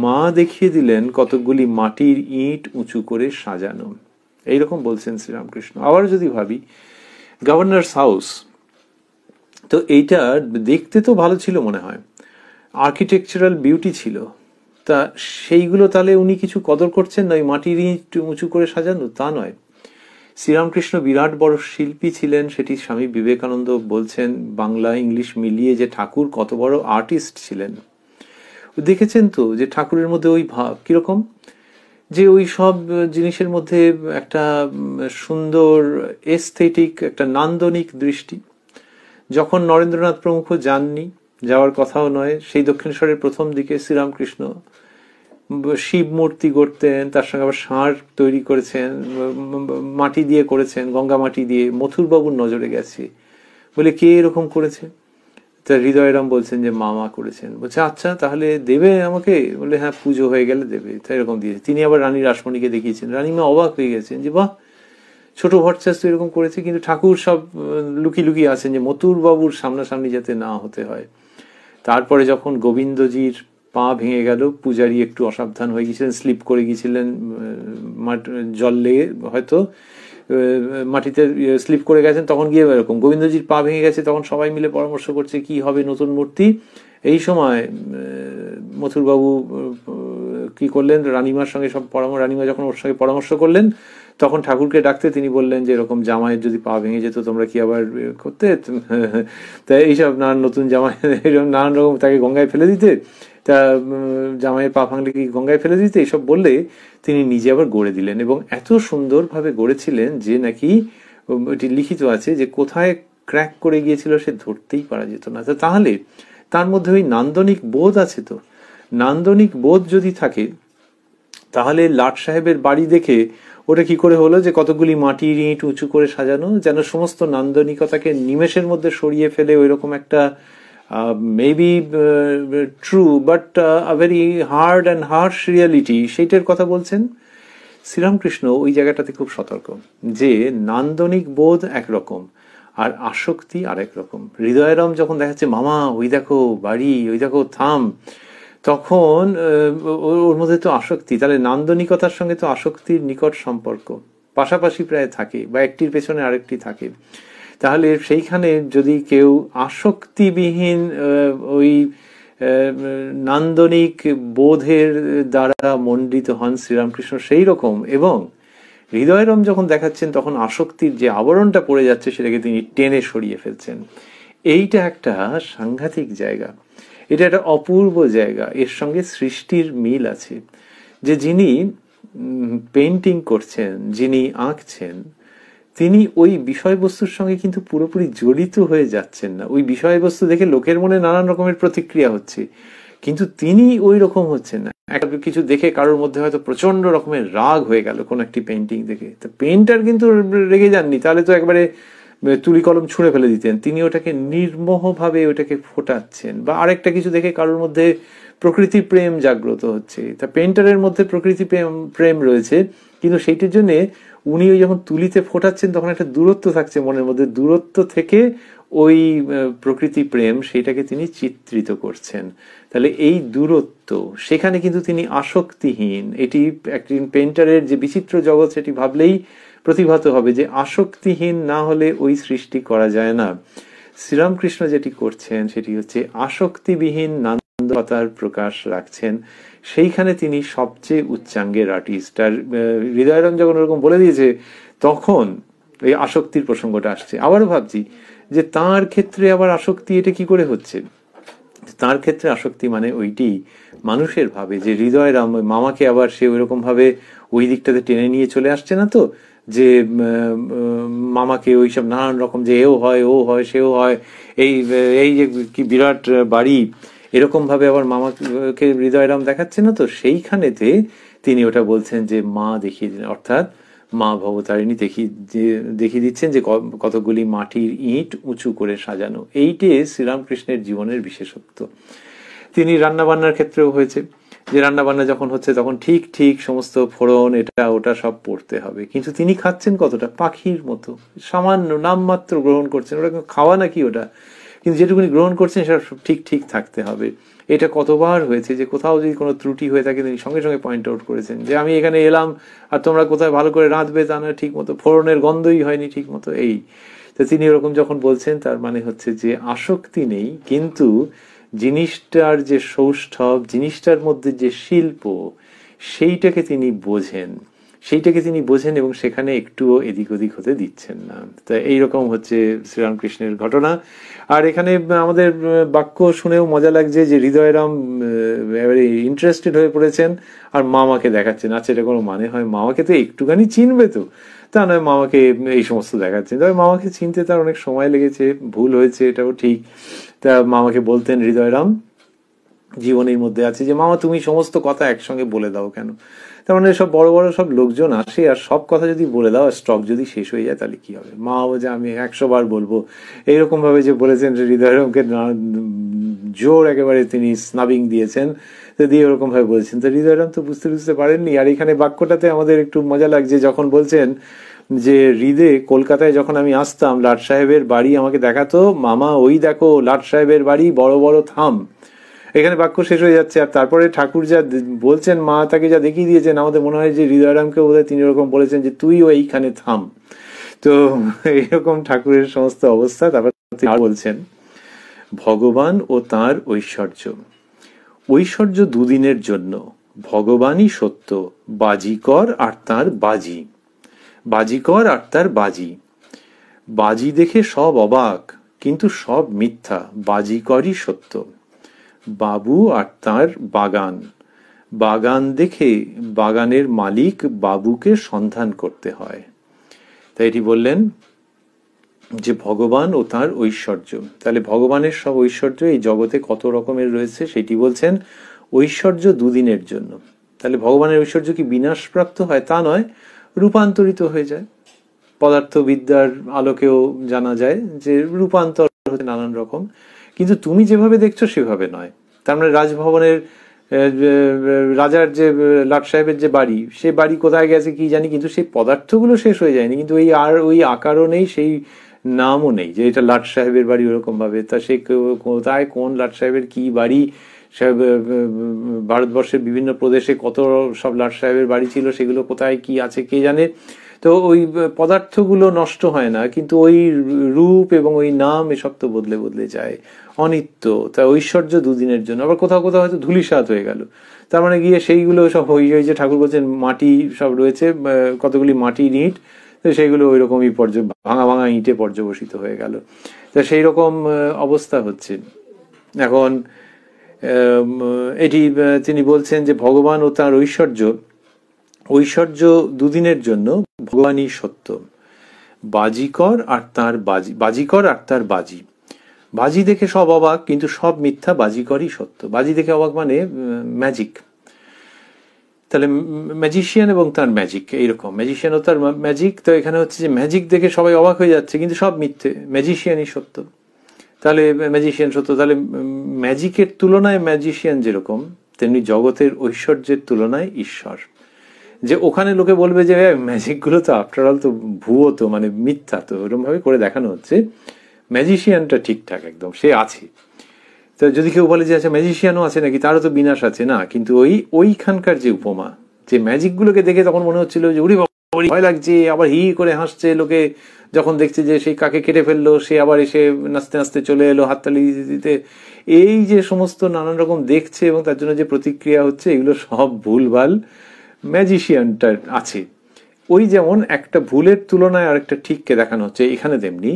মা দেখিয়ে দিলেন কতকগুলি মাটির ইঁট উঁচু করে সাজানো, এইরকম বলছেন শ্রীরামকৃষ্ণ। আবার যদি ভাবি গভর্নরস হাউস, তো এইটা দেখতে তো ভালো ছিল মনে হয়, আর্কিটেকচারাল বিউটি ছিল, তা সেইগুলো তাহলে উনি কিছু কদর করছেন না, ওই মাটির ইট উঁচু করে সাজানো, তা নয়। শ্রীরামকৃষ্ণ বিরাট বড় শিল্পী ছিলেন, সেটি স্বামী বিবেকানন্দ বলছেন বাংলা ইংলিশ মিলিয়ে, যে ঠাকুর কত বড় আর্টিস্ট ছিলেন। দেখেছেন তো যে ঠাকুরের মধ্যে ওই ভাব কিরকম, যে ওই সব জিনিসের মধ্যে একটা সুন্দর এস্থেটিক, একটা নান্দনিক দৃষ্টি। যখন নরেন্দ্রনাথ প্রমুখ যাননি, যাওয়ার কথাও নয়, সেই দক্ষিণেশ্বরের প্রথম দিকে শ্রীরামকৃষ্ণ শিব মূর্তি গড়তেন, তার সঙ্গে আবার ষাঁড় তৈরি করেছেন, মাটি দিয়ে করেছেন, গঙ্গা মাটি দিয়ে। মথুরবাবুর নজরে গেছে, বলে কে এরকম করেছে? তা হৃদয়রাম বলছেন যে মামা করেছেন। বলছে আচ্ছা তাহলে দেবে আমাকে? বলে হ্যাঁ, পুজো হয়ে গেলে দেবে। তাই এরকম দিয়েছে। তিনি আবার রানী রাসমণিকে দেখিয়েছেন, রানীমা অবাক হয়ে গেছেন যে বাহ, ছোট ভট্টাচার্য এরকম করেছে। কিন্তু ঠাকুর সব লুকিয়ে লুকিয়ে আছেন যে মথুরবাবুর সামনাসামনি যাতে না হতে হয়। তারপরে যখন গোবিন্দজির পা ভেঙে গেল, পূজারী একটু অসাবধান হয়ে গিয়েছিলেন, স্লিপ করে গিয়েছিলেন, জল লেগে হয়তো মাটিতে স্লিপ করে গেছেন, তখন গিয়ে এরকম গোবিন্দজির পা ভেঙে গেছে, তখন সবাই মিলে পরামর্শ করছে কি হবে নতুন মূর্তি। এই সময় মথুরবাবু কি করলেন, রানীমার সঙ্গে সব রানীমা যখন ওর সঙ্গে পরামর্শ করলেন, তখন ঠাকুরকে ডাকতে তিনি বললেন যে এরকম জামাইয়ের যদি পা ভেঙে যেত তোমরা কি আবার করতে? তাই এইসব নতুন জামাই এরকম নানান রকম, তাকে গঙ্গায় ফেলে দিতে, তা জামাইয়ের পা ভাঙলে কি গঙ্গায় ফেলে দিতে, এসব বললে তিনি নিজে আবার গড়ে দিলেন। এবং এত সুন্দরভাবে গড়েছিলেন যে নাকি এটি লিখিত আছে যে কোথায় ক্র্যাক করে গিয়েছিল সে ধরতেই পারা যেত না। তাহলে তার মধ্যে ওই নান্দনিক বোধ আছে। তো নান্দনিক বোধ যদি থাকে, তাহলে লাট সাহেবের বাড়ি দেখে ওটা কি করে হলো যে কতগুলি মাটির ইট উঁচু করে সাজানো, যেন সমস্ত নান্দনিকতাকে নিমেষের মধ্যে সরিয়ে ফেলে ওই রকম একটা maybe true but a very hard and harsh reality, সেইটার কথা বলছেন। শ্রীরামকৃষ্ণ ওই জায়গাটাতে খুব সতর্ক যে নান্দনিক বোধ একরকম আর আসক্তি আরেক রকম। হৃদয়রাম যখন দেখাচ্ছে মামা ওই দেখো বাড়ি, ওই দেখো থাম, তখন ওর মধ্যে তো আসক্তি, তাহলে নান্দনিকতার সঙ্গে তো আসক্তির নিকট সম্পর্ক পাশাপাশি প্রায় থাকে, বা একটির পেছনে আরেকটি থাকে। তাহলে সেইখানে যদি কেউ আসক্তিবিহীন ওই নান্দনিক বোধের দ্বারা মণ্ডিত হন শ্রীরামকৃষ্ণ সেই রকম, এবং হৃদয়রাম যখন দেখাচ্ছেন তখন আসক্তির যে আবরণটা পড়ে যাচ্ছে সেটাকে তিনি টেনে সরিয়ে ফেলছেন। এইটা একটা সাংঘাতিক জায়গা, এটা একটা অপূর্ব জায়গা। এর সঙ্গে সৃষ্টির মিল আছে, যে যিনি পেইন্টিং করছেন, যিনি আঁকছেন, তিনি ওই বিষয়বস্তুর সঙ্গে কিন্তু পুরোপুরি জড়িত হয়ে যাচ্ছেন না। ওই বিষয়বস্তু দেখে লোকের মনে নানান রকমের প্রতিক্রিয়া হচ্ছে, কিন্তু তিনি ওই রকম হচ্ছেন না। একটা কিছু দেখে কারোর মধ্যে হয়তো প্রচন্ড রকমের রাগ হয়ে গেল কোন একটি পেইন্টিং দেখে, তো পেইন্টার কিন্তু রেগে যাননি, তাহলে তো একবারে তুলি কলম ছুঁড়ে ফেলে দিতেন। তিনি ওটাকে নির্মোহভাবে ওটাকে ফোটাচ্ছেন। বা আরেকটা কিছু দেখে কারোর মধ্যে প্রকৃতি প্রেম জাগ্রত হচ্ছে, তা পেইন্টারের মধ্যে প্রকৃতি প্রেম রয়েছে, কিন্তু সেইটির জন্য উনি ওই যখন তুলিতে ফোটাচ্ছেন তখন একটা দূরত্ব থাকছে মনের মধ্যে, দূরত্ব থেকে ওই প্রকৃতি প্রেম সেইটাকে তিনি চিত্রিত করছেন। তাহলে এই দূরত্ব, সেখানে কিন্তু তিনি আসক্তিহীন। এটি একজন পেইন্টারের যে বিচিত্র জগৎ সেটি ভাবলেই প্রতিভাত হবে যে আসক্তিহীন না হলে ওই সৃষ্টি করা যায় না। শ্রীরামকৃষ্ণ যেটি করছেন সেটি হচ্ছে আসক্তিবিহীন নান্দনতার প্রকাশ রাখছেন, সেইখানে তিনি সবচেয়ে উচ্চাঙ্গের আর্টিস্ট। আর হৃদয়রাম যখন ওরকম বলে দিয়েছে তখন এই আসক্তির প্রসঙ্গটা আসছে। আবারও ভাবছি যে তার ক্ষেত্রে আবার আসক্তি এটা কি করে হচ্ছে। তার ক্ষেত্রে আসক্তি মানে ওইটি মানুষের ভাবে যে হৃদয়রাম মামাকে আবার সে ওইরকম ভাবে ওই দিকটাতে টেনে নিয়ে চলে আসছে না তো, যে মামাকে ওইসব নানান রকম যে এও হয় ও হয় সেও হয়, এই এই যে কি বিরাট বাড়ি, এরকম ভাবে আবার মামাকে হৃদয়রাম দেখাচ্ছে না তো, সেইখানেতে তিনি ওটা বলছেন যে মা দেখিয়ে দিন, অর্থাৎ মা ভবতারিণী দেখিয়ে দিচ্ছেন যে কতগুলি মাটির ইট উঁচু করে সাজানো। এইটে শ্রীরামকৃষ্ণের জীবনের বিশেষত্ব। তিনি রান্নাবান্নার ক্ষেত্রেও হয়েছে যে রান্নাবান্না যখন হচ্ছে তখন ঠিক ঠিক সমস্ত ফোড়ন এটা ওটা সব পড়তে হবে, কিন্তু তিনি খাচ্ছেন কতটা পাখির মতো, সামান্য নামমাত্র গ্রহণ করছেন। ওটা খাওয়া নাকি ওটা, কিন্তু যেটুকুনি গ্রহণ করছেন সেটা ঠিক ঠিক থাকতে হবে। এটা কতবার হয়েছে যে কোথাও যদি কোনো ত্রুটি হয়ে থাকে তিনি সঙ্গে সঙ্গে পয়েন্ট আউট করেছেন যে আমি এখানে এলাম আর তোমরা কোথায় ভালো করে রাঁধবে তা না, ঠিক মতো ফোড়নের গন্ধই হয়নি ঠিক মতো। এই তো তিনি এরকম যখন বলছেন তার মানে হচ্ছে যে আসক্তি নেই, কিন্তু জিনিসটার যে সৌষ্ঠব, জিনিসটার মধ্যে যে শিল্প, সেইটাকে তিনি বোঝেন এবং সেখানে একটুও এদিক ওদিক হতে দিচ্ছেন না। তা এইরকম হচ্ছে শ্রীরামকৃষ্ণের ঘটনা। আর এখানে আমাদের বাক্য শুনেও মজা লাগছে যে হৃদয়রাম ইন্টারেস্টেড হয়ে পড়েছেন আর মামাকে দেখাচ্ছেন। আচ্ছা, এটা কোনো মানে হয়? মামাকে তো একটুখানি চিনবে তো, তা নয় মামাকে এই সমস্ত দেখাচ্ছেন। তবে মামাকে চিনতে তার অনেক সময় লেগেছে, ভুল হয়েছে, এটাও ঠিক। তা মামাকে বলতেন হৃদয়রাম জীবনের মধ্যে আছে যে মামা তুমি সমস্ত কথা একসঙ্গে বলে দাও কেন? তার মানে সব বড় বড় সব লোকজন আসে আর সব কথা যদি বলে দাও, স্টক যদি শেষ হয়ে যায় তাহলে কি হবে? মা যে আমি 100 বার বলবো, এইরকম ভাবে যে বলেছেন হৃদয়রামকে জোর একেবারে তিনি স্নাবিং দিয়েছেন, তো দিয়ে ওরকম ভাবে বলেছেন। তো হৃদয়রাম তো বুঝতে পারেননি। আর এখানে বাক্যটাতে আমাদের একটু মজা লাগছে যখন বলছেন যে হৃদে কলকাতায় যখন আমি আসতাম লাট সাহেবের বাড়ি আমাকে দেখাতো, মামা ওই দেখো লাট সাহেবের বাড়ি, বড় বড় থাম। এখানে বাক্য শেষ হয়ে যাচ্ছে। আর তারপরে ঠাকুর যা বলছেন, মা তাকে যা দেখিয়ে দিয়েছেন, আমাদের মনে হয় যে হৃদয়রামকে বোধহয় তিনি ওরকম বলেছেন যে তুইও এইখানে থাম। তো এইরকম ঠাকুরের সমস্ত অবস্থা। তারপর তিনি বলছেন ভগবান ও তাঁর ঐশ্বর্য দুদিনের জন্য, ভগবানই সত্য, বাজিকর আর তাঁর বাজি। বাজি দেখে সব অবাক, কিন্তু সব মিথ্যা, বাজিকরই সত্য। বাবু আর তাঁর বাগান দেখে বাগানের মালিক বাবুকে সন্ধান করতে হয়। তাই এটি বললেন যে ভগবান ও তাঁর ঐশ্বর্য। তাহলে ভগবানের সব ঐশ্বর্য এই জগতে কত রকমের রয়েছে সেটি বলছেন। ঐশ্বর্য দুদিনের জন্য। তাহলে ভগবানের ঐশ্বর্য কি বিনাশপ্রাপ্ত হয়? তা নয়, রূপান্তরিত হয়ে যায়। পদার্থবিদ্যার আলোকেও জানা যায় যে রূপান্তর হচ্ছে নানান রকম, কিন্তু তুমি যেভাবে দেখছো সেভাবে নয়। তার মানে রাজভবনের রাজার যে লাট সাহেবের যে বাড়ি, সে বাড়ি কোথায় গেছে কি জানি, কিন্তু সেই পদার্থগুলো শেষ হয়ে যায়নি, কিন্তু ওই আকারও নেই, সেই নামও নেই যে এটা লাট সাহেবের বাড়ি ওরকম ভাবে। তা সে কোথায় কোন লাট সাহেবের কি বাড়ি, ভারতবর্ষের বিভিন্ন প্রদেশে কত সব লাট সাহেবের বাড়ি ছিল, সেগুলো কোথায় কি আছে কে জানে। তো ওই পদার্থগুলো নষ্ট হয় না, কিন্তু ওই রূপ এবং ওই নাম এসব তো বদলে বদলে যায়, অনিত্য। তা ঐশ্বর্য দুদিনের জন্য। আবার কোথাও কোথাও হয়তো ধূলিসাৎ হয়ে গেল, তার মানে গিয়ে সেইগুলো সব ওই যে ঠাকুর বলছেন মাটি সব রয়েছে, কতগুলি মাটির ইঁট, তো সেইগুলো ওই রকমই ভাঙা ভাঙা ইঁটে পর্যবসিত হয়ে গেল। তা সেই রকম অবস্থা হচ্ছে এখন। এটি তিনি বলছেন যে ভগবান ও তাঁর ঐশ্বর্য দুদিনের জন্য, ভগবানই সত্য, বাজিকর আর তার বাজি দেখে সব অবাক, কিন্তু সব মিথ্যা, বাজিকরই সত্য। বাজি দেখে অবাক মানে ম্যাজিক। তাহলে ম্যাজিশিয়ান এবং তার ম্যাজিক এইরকম, ম্যাজিশিয়ান ও তার ম্যাজিক। তো এখানে হচ্ছে যে ম্যাজিক দেখে সবাই অবাক হয়ে যাচ্ছে, কিন্তু সব মিথ্যে, ম্যাজিশিয়ানই সত্য। তাহলে ম্যাজিশিয়ান সত্য। তাহলে ম্যাজিকের তুলনায় ম্যাজিশিয়ান যেরকম, তেমনি জগতের ঐশ্বর্যের তুলনায় ঈশ্বর। যে ওখানে লোকে বলবে যে ম্যাজিক গুলো তো আফটার অল তো ভুয়ো, তো মানে মিথ্যা, তো ওরকম ভাবে করে দেখানো হচ্ছে। ম্যাজিশিয়ানটা ঠিকঠাক একদম সে আছে। তো যদি কেউ বলে যে আচ্ছা ম্যাজিশিয়ানও আছে নাকি, তারও তো বিনাশ আছে না। কিন্তু ওইখানকার যে উপমা, যে ম্যাজিক গুলোকে দেখে তখন মনে হচ্ছিল যে উড়ি ভয় লাগছে, আবার হি করে হাসছে লোকে যখন দেখছে যে সেই কাকে কেটে ফেললো, সে আবার এসে নাচতে নাচতে চলে এলো হাততালি দিতে। এই যে সমস্ত নানান রকম দেখছে এবং তার জন্য যে প্রতিক্রিয়া হচ্ছে, এগুলো সব ভুলভাল ম্যাজিশিয়ানটার আছে। ওই যেমন একটা ভুলের তুলনায় আরেকটা ঠিককে দেখানো হচ্ছে, এখানে তেমনি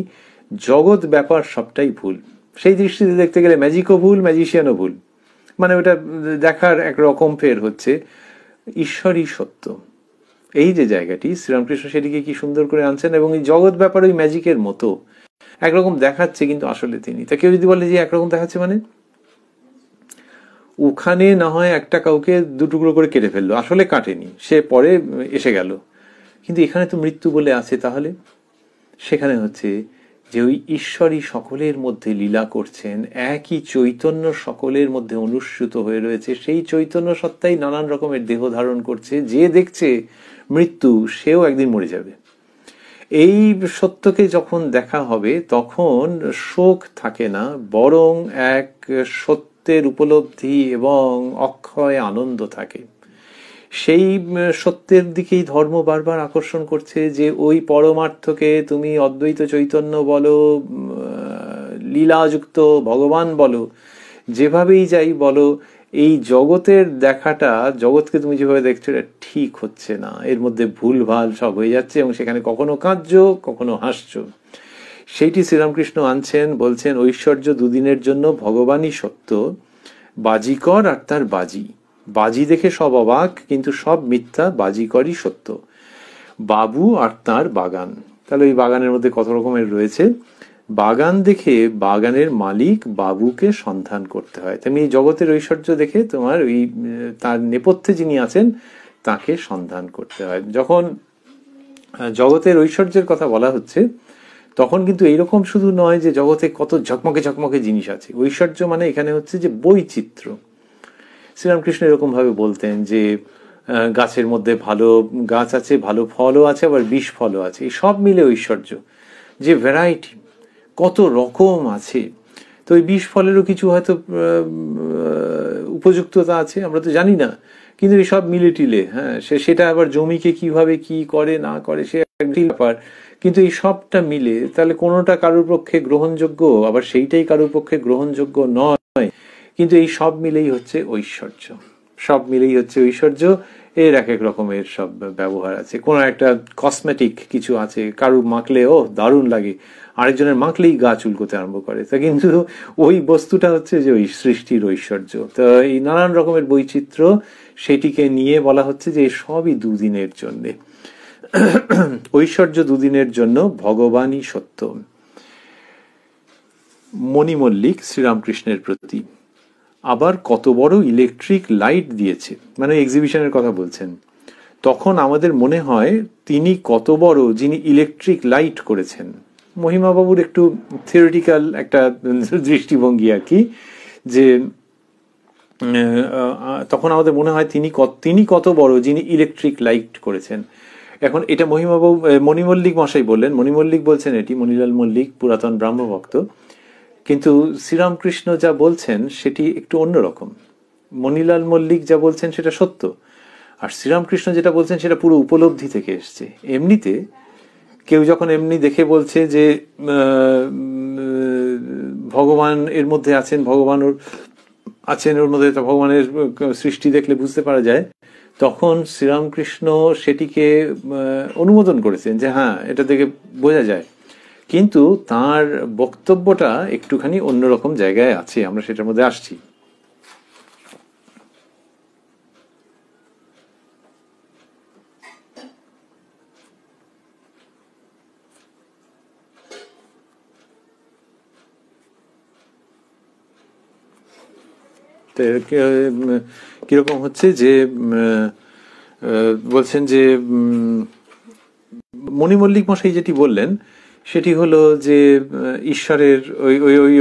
জগৎ ব্যাপার সবটাই ভুল। সেই দৃষ্টিতে দেখতে গেলে ম্যাজিকও ভুল, ম্যাজিশিয়ানও ভুল। মানে ওটা দেখার একরকম ফের হচ্ছে, ঈশ্বরই সত্য। এই যে জায়গাটি শ্রীরামকৃষ্ণ সেটিকে কি সুন্দর করে আনছেন। এবং এই জগৎ ব্যাপার ওই ম্যাজিকের মতো একরকম দেখাচ্ছে, কিন্তু আসলে তিনি, তা কেউ যদি বলে যে একরকম দেখাচ্ছে মানে ওখানে না হয় একটা কাউকে দুটুকরো করে কেটে ফেললো, আসলে কাটেনি, সে পরে এসে গেল, কিন্তু এখানে তো মৃত্যু বলে আছে। তাহলে সেখানে হচ্ছে যে ওই ঈশ্বরই সকলের মধ্যে লীলা করছেন, একই চৈতন্য সকলের মধ্যে অনুস্যূত হয়ে রয়েছে। সেই চৈতন্য সত্তাই নানান রকমের দেহ ধারণ করছে। যে দেখছে মৃত্যু, সেও একদিন মরে যাবে। এই সত্যকে যখন দেখা হবে তখন শোক থাকে না, বরং এক সত্যের উপলব্ধি এবং অক্ষয় আনন্দ থাকে। সেই সত্যের দিকেই ধর্ম বারবার আকর্ষণ করছে, যে ওই পরমার্থকে তুমি অদ্বৈত চৈতন্য বলো, লীলাযুক্ত ভগবান বলো, যেভাবেই যাই বলো, এই জগতের দেখাটা, জগৎকে তুমি যেভাবে দেখছো এটা ঠিক হচ্ছে না, এর মধ্যে ভুল ভাল সব হয়ে যাচ্ছে, এবং সেখানে কখনো কাঁদছো কখনো হাসছো। সেইটি শ্রীরামকৃষ্ণ আনছেন, বলছেন ঐশ্বর্য দুদিনের জন্য, ভগবানই সত্য, বাজিকর আর তার বাজি। বাজি দেখে সব অবাক, কিন্তু সব মিথ্যা, বাজিকরই সত্য। বাবু আর তার বাগান, তাহলে ওই বাগানের মধ্যে কত রকমের রয়েছে। বাগান দেখে বাগানের মালিক বাবুকে সন্ধান করতে হয়, তেমনি জগতের ঐশ্বর্য দেখে তোমার ওই তার নেপথ্যে যিনি আছেন তাকে সন্ধান করতে হয়। যখন জগতের ঐশ্বর্যের কথা বলা হচ্ছে তখন কিন্তু এইরকম শুধু নয় যে জগতে কত ঝকমকে ঝকমকে জিনিস আছে। ঐশ্বর্য মানে এখানে হচ্ছে যে বৈচিত্র্য। শ্রীরামকৃষ্ণ এরকম ভাবে বলতেন যে গাছের মধ্যে ভালো গাছ আছে, ভালো ফলও আছে, আবার বিষ ফলও আছে, এই সব মিলে ঐশ্বর্য। যে ভ্যারাইটি, কত রকম আছে। তো এই বিষ ফলেরও কিছু হয়তো উপযুক্ততা আছে, আমরা তো জানি না, কিন্তু এই সব মিলে টিলে, হ্যাঁ, সেটা আবার জমিকে কিভাবে কি করে না করে সে একটি ব্যাপার, কিন্তু এই সবটা মিলে তাহলে কোনোটা কারোর পক্ষে গ্রহণযোগ্য, আবার সেইটাই কারোর পক্ষে গ্রহণযোগ্য নয়, কিন্তু এই সব মিলেই হচ্ছে ঐশ্বর্য। সব মিলেই হচ্ছে ঐশ্বর্য। এর এক এক রকমের সব ব্যবহার আছে। কোনো একটা কসমেটিক কিছু আছে, কারুর মাখলে ও দারুণ লাগে, আরেকজনের মাখলেই গা চুলকোতে আরম্ভ করে, তা কিন্তু ওই বস্তুটা হচ্ছে যে ওই সৃষ্টির ঐশ্বর্য। তো এই নানান রকমের বৈচিত্র্য, সেটিকে নিয়ে বলা হচ্ছে যে সবই দুদিনের জন্যে। ঐশ্বর্য দুদিনের জন্য, ভগবানই সত্য। মণিমল্লিক শ্রীরামকৃষ্ণের প্রতি। আবার কত বড় ইলেকট্রিক লাইট দিয়েছে, মানে এক্সিবিশনের কথা বলছেন। তখন আমাদের মনে হয় তিনি কত বড় যিনি ইলেকট্রিক লাইট করেছেন। মহিমাবাবুর একটু থিওরিটিক্যাল একটা দৃষ্টিভঙ্গি আর কি, যে তখন আমাদের মনে হয় তিনি কত বড় যিনি ইলেকট্রিক লাইট করেছেন। এখন এটা মহিমাবাবু, মণিমল্লিক মশাই বললেন, মণিমল্লিক বলছেন এটি, মণিলাল মল্লিক পুরাতন ব্রাহ্মভক্ত, কিন্তু শ্রীরামকৃষ্ণ যা বলছেন সেটি একটু অন্যরকম। মণিলাল মল্লিক যা বলছেন সেটা সত্য, আর শ্রীরামকৃষ্ণ যেটা বলছেন সেটা পুরো উপলব্ধি থেকে এসছে। এমনিতে কেউ যখন এমনি দেখে বলছে যে ভগবান এর মধ্যে আছেন, ভগবান আছেন ওর মধ্যে, ভগবানের সৃষ্টি দেখলে বুঝতে পারা যায়, তখন শ্রীরামকৃষ্ণ সেটিকে অনুমোদন করেছেন যে হ্যাঁ এটা দেখে বোঝা যায়, কিন্তু তার বক্তব্যটা একটুখানি অন্যরকম জায়গায় আছে, আমরা সেটার মধ্যে আসছি। কিরকম হচ্ছে যে বলছেন যে মণিমল্লিক মশাই যেটি বললেন সেটি হলো যে ঈশ্বরের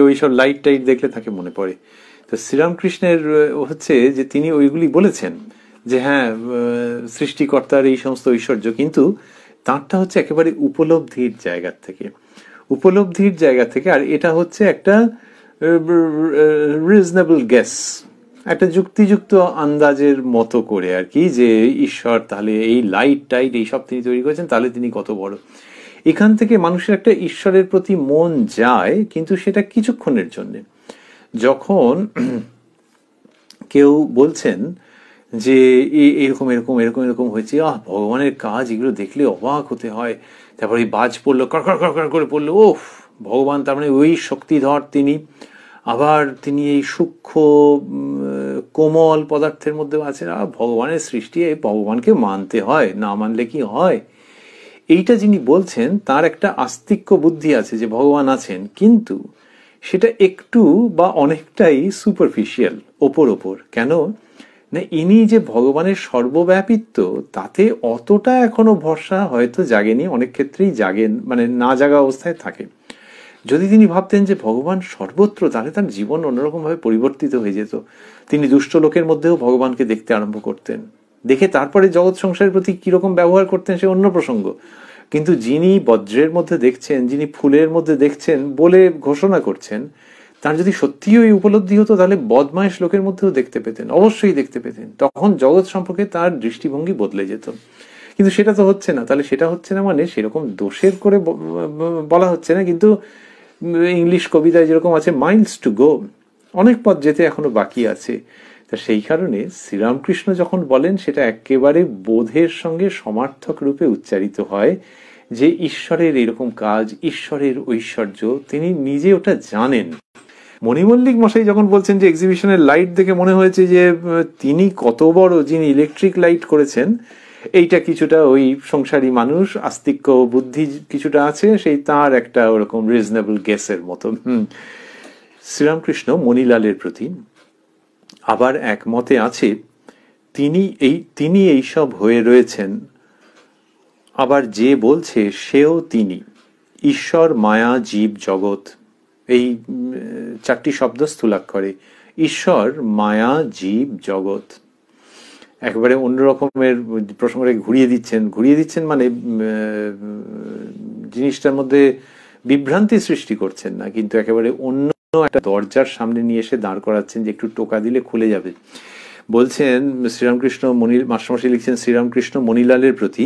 ওই সব লাইট টাইট দেখলে তাকে মনে পড়ে। তো শ্রীরামকৃষ্ণের হচ্ছে যে তিনি ওইগুলি বলেছেন যে হ্যাঁ সৃষ্টিকর্তার এই সমস্ত ঐশ্বর্য, কিন্তু তারটা হচ্ছে একেবারে উপলব্ধির জায়গা থেকে, আর এটা হচ্ছে একটা রিজনেবল গেস, একটা যুক্তিযুক্ত আন্দাজের মতো করে আর কি, যে ঈশ্বর তাহলে এই লাইট টাইট এইসব তিনি তৈরি করেছেন, তাহলে তিনি কত বড়। এখান থেকে মানুষের একটা ঈশ্বরের প্রতি মন যায়, কিন্তু সেটা কিছুক্ষণের জন্য। যখন কেউ বলছেন যে এরকম এরকম এরকম এরকম হয়েছে, ভগবানের কাজ এগুলো দেখলে অবাক হতে হয়, তারপর এই বাজ পড়লো, কড়কড় কড়কড় করে পড়লো, ওফ ভগবান, তার মানে ওই শক্তিধর তিনি, আবার তিনি এই সূক্ষ্ম কোমল পদার্থের মধ্যে আছেন, ভগবানের সৃষ্টি, ভগবানকে মানতে হয়, না মানলে কি হয়। এইটা যিনি বলছেন তার একটা আস্তিক্য বুদ্ধি আছে যে ভগবান আছেন, কিন্তু সেটা একটু বা অনেকটাই সুপারফিশিয়াল, ওপর। কেন না, ইনি যে ভগবানের সর্বব্যাপিত্ব তাতে অতটা এখনো ভরসা হয়তো জাগেনি, অনেক ক্ষেত্রেই জাগেন, মানে না জাগা অবস্থায় থাকে। যদি তিনি ভাবতেন যে ভগবান সর্বত্র, তাহলে তার জীবন অন্যরকম ভাবে পরিবর্তিত হয়ে যেত। তিনি দুষ্ট লোকের মধ্যেও ভগবানকে দেখতে আরম্ভ করতেন, দেখে তারপরে জগৎ সংসারের প্রতি কিরকম ব্যবহার করতেন সে অন্য প্রসঙ্গ। কিন্তু যিনি বজ্রের মধ্যে দেখছেন, যিনি ফুলের মধ্যে দেখছেন বলে ঘোষণা করছেন, তার যদি সত্যিই ওই উপলব্ধি হতো, তাহলে বদমাইশ লোকের মধ্যেও দেখতে পেতেন, অবশ্যই দেখতে পেতেন। তখন জগৎ সম্পর্কে তার দৃষ্টিভঙ্গি বদলে যেত। কিন্তু সেটা তো হচ্ছে না। তাহলে সেটা হচ্ছে না মানে সেরকম দোষের করে বলা হচ্ছে না, কিন্তু ইংলিশ কবিতায় যেরকম আছে মাইলস টু গো, অনেক পথ যেতে এখনো বাকি আছে। তা সেই কারণে শ্রীরামকৃষ্ণ যখন বলেন সেটা একেবারে বোধের সঙ্গে সমার্থক রূপে উচ্চারিত হয় যে ঈশ্বরের এরকম কাজ, ঈশ্বরের ঐশ্বর্য, তিনি নিজে ওটা জানেন। মণিমল্লিক মশাই যখন বলছেন যে এক্সিবিশনের লাইট দেখে মনে হয়েছে যে তিনি কত বড়, যিনি ইলেকট্রিক লাইট করেছেন, এইটা কিছুটা ওই সংসারী মানুষ, আস্তিক্য বুদ্ধি কিছুটা আছে, সেই তার একটা ওরকম রিজনেবল গেসের মতো। শ্রীরামকৃষ্ণ মণিলালের প্রতি আবার একমতে আছে, তিনি এইসব হয়ে রয়েছেন, আবার যে বলছে সেও তিনি। ঈশ্বর, মায়া, জীব, জগৎ, এই চারটি শব্দ স্থূলাক্ষরে। ঈশ্বর, মায়া, জীব, জগৎ। একেবারে অন্য রকমের প্রসঙ্গে ঘুরিয়ে দিচ্ছেন মানে জিনিসটার মধ্যে বিভ্রান্তি সৃষ্টি করছেন না, কিন্তু একেবারে অন্য একটা দরজার সামনে নিয়ে এসে দাঁড় করাচ্ছেন যে একটু টোকা দিলে খুলে যাবে। বলছেন শ্রীরামকৃষ্ণ, মাস্টারমশাই লিখছেন, শ্রীরামকৃষ্ণ মণিলালের প্রতি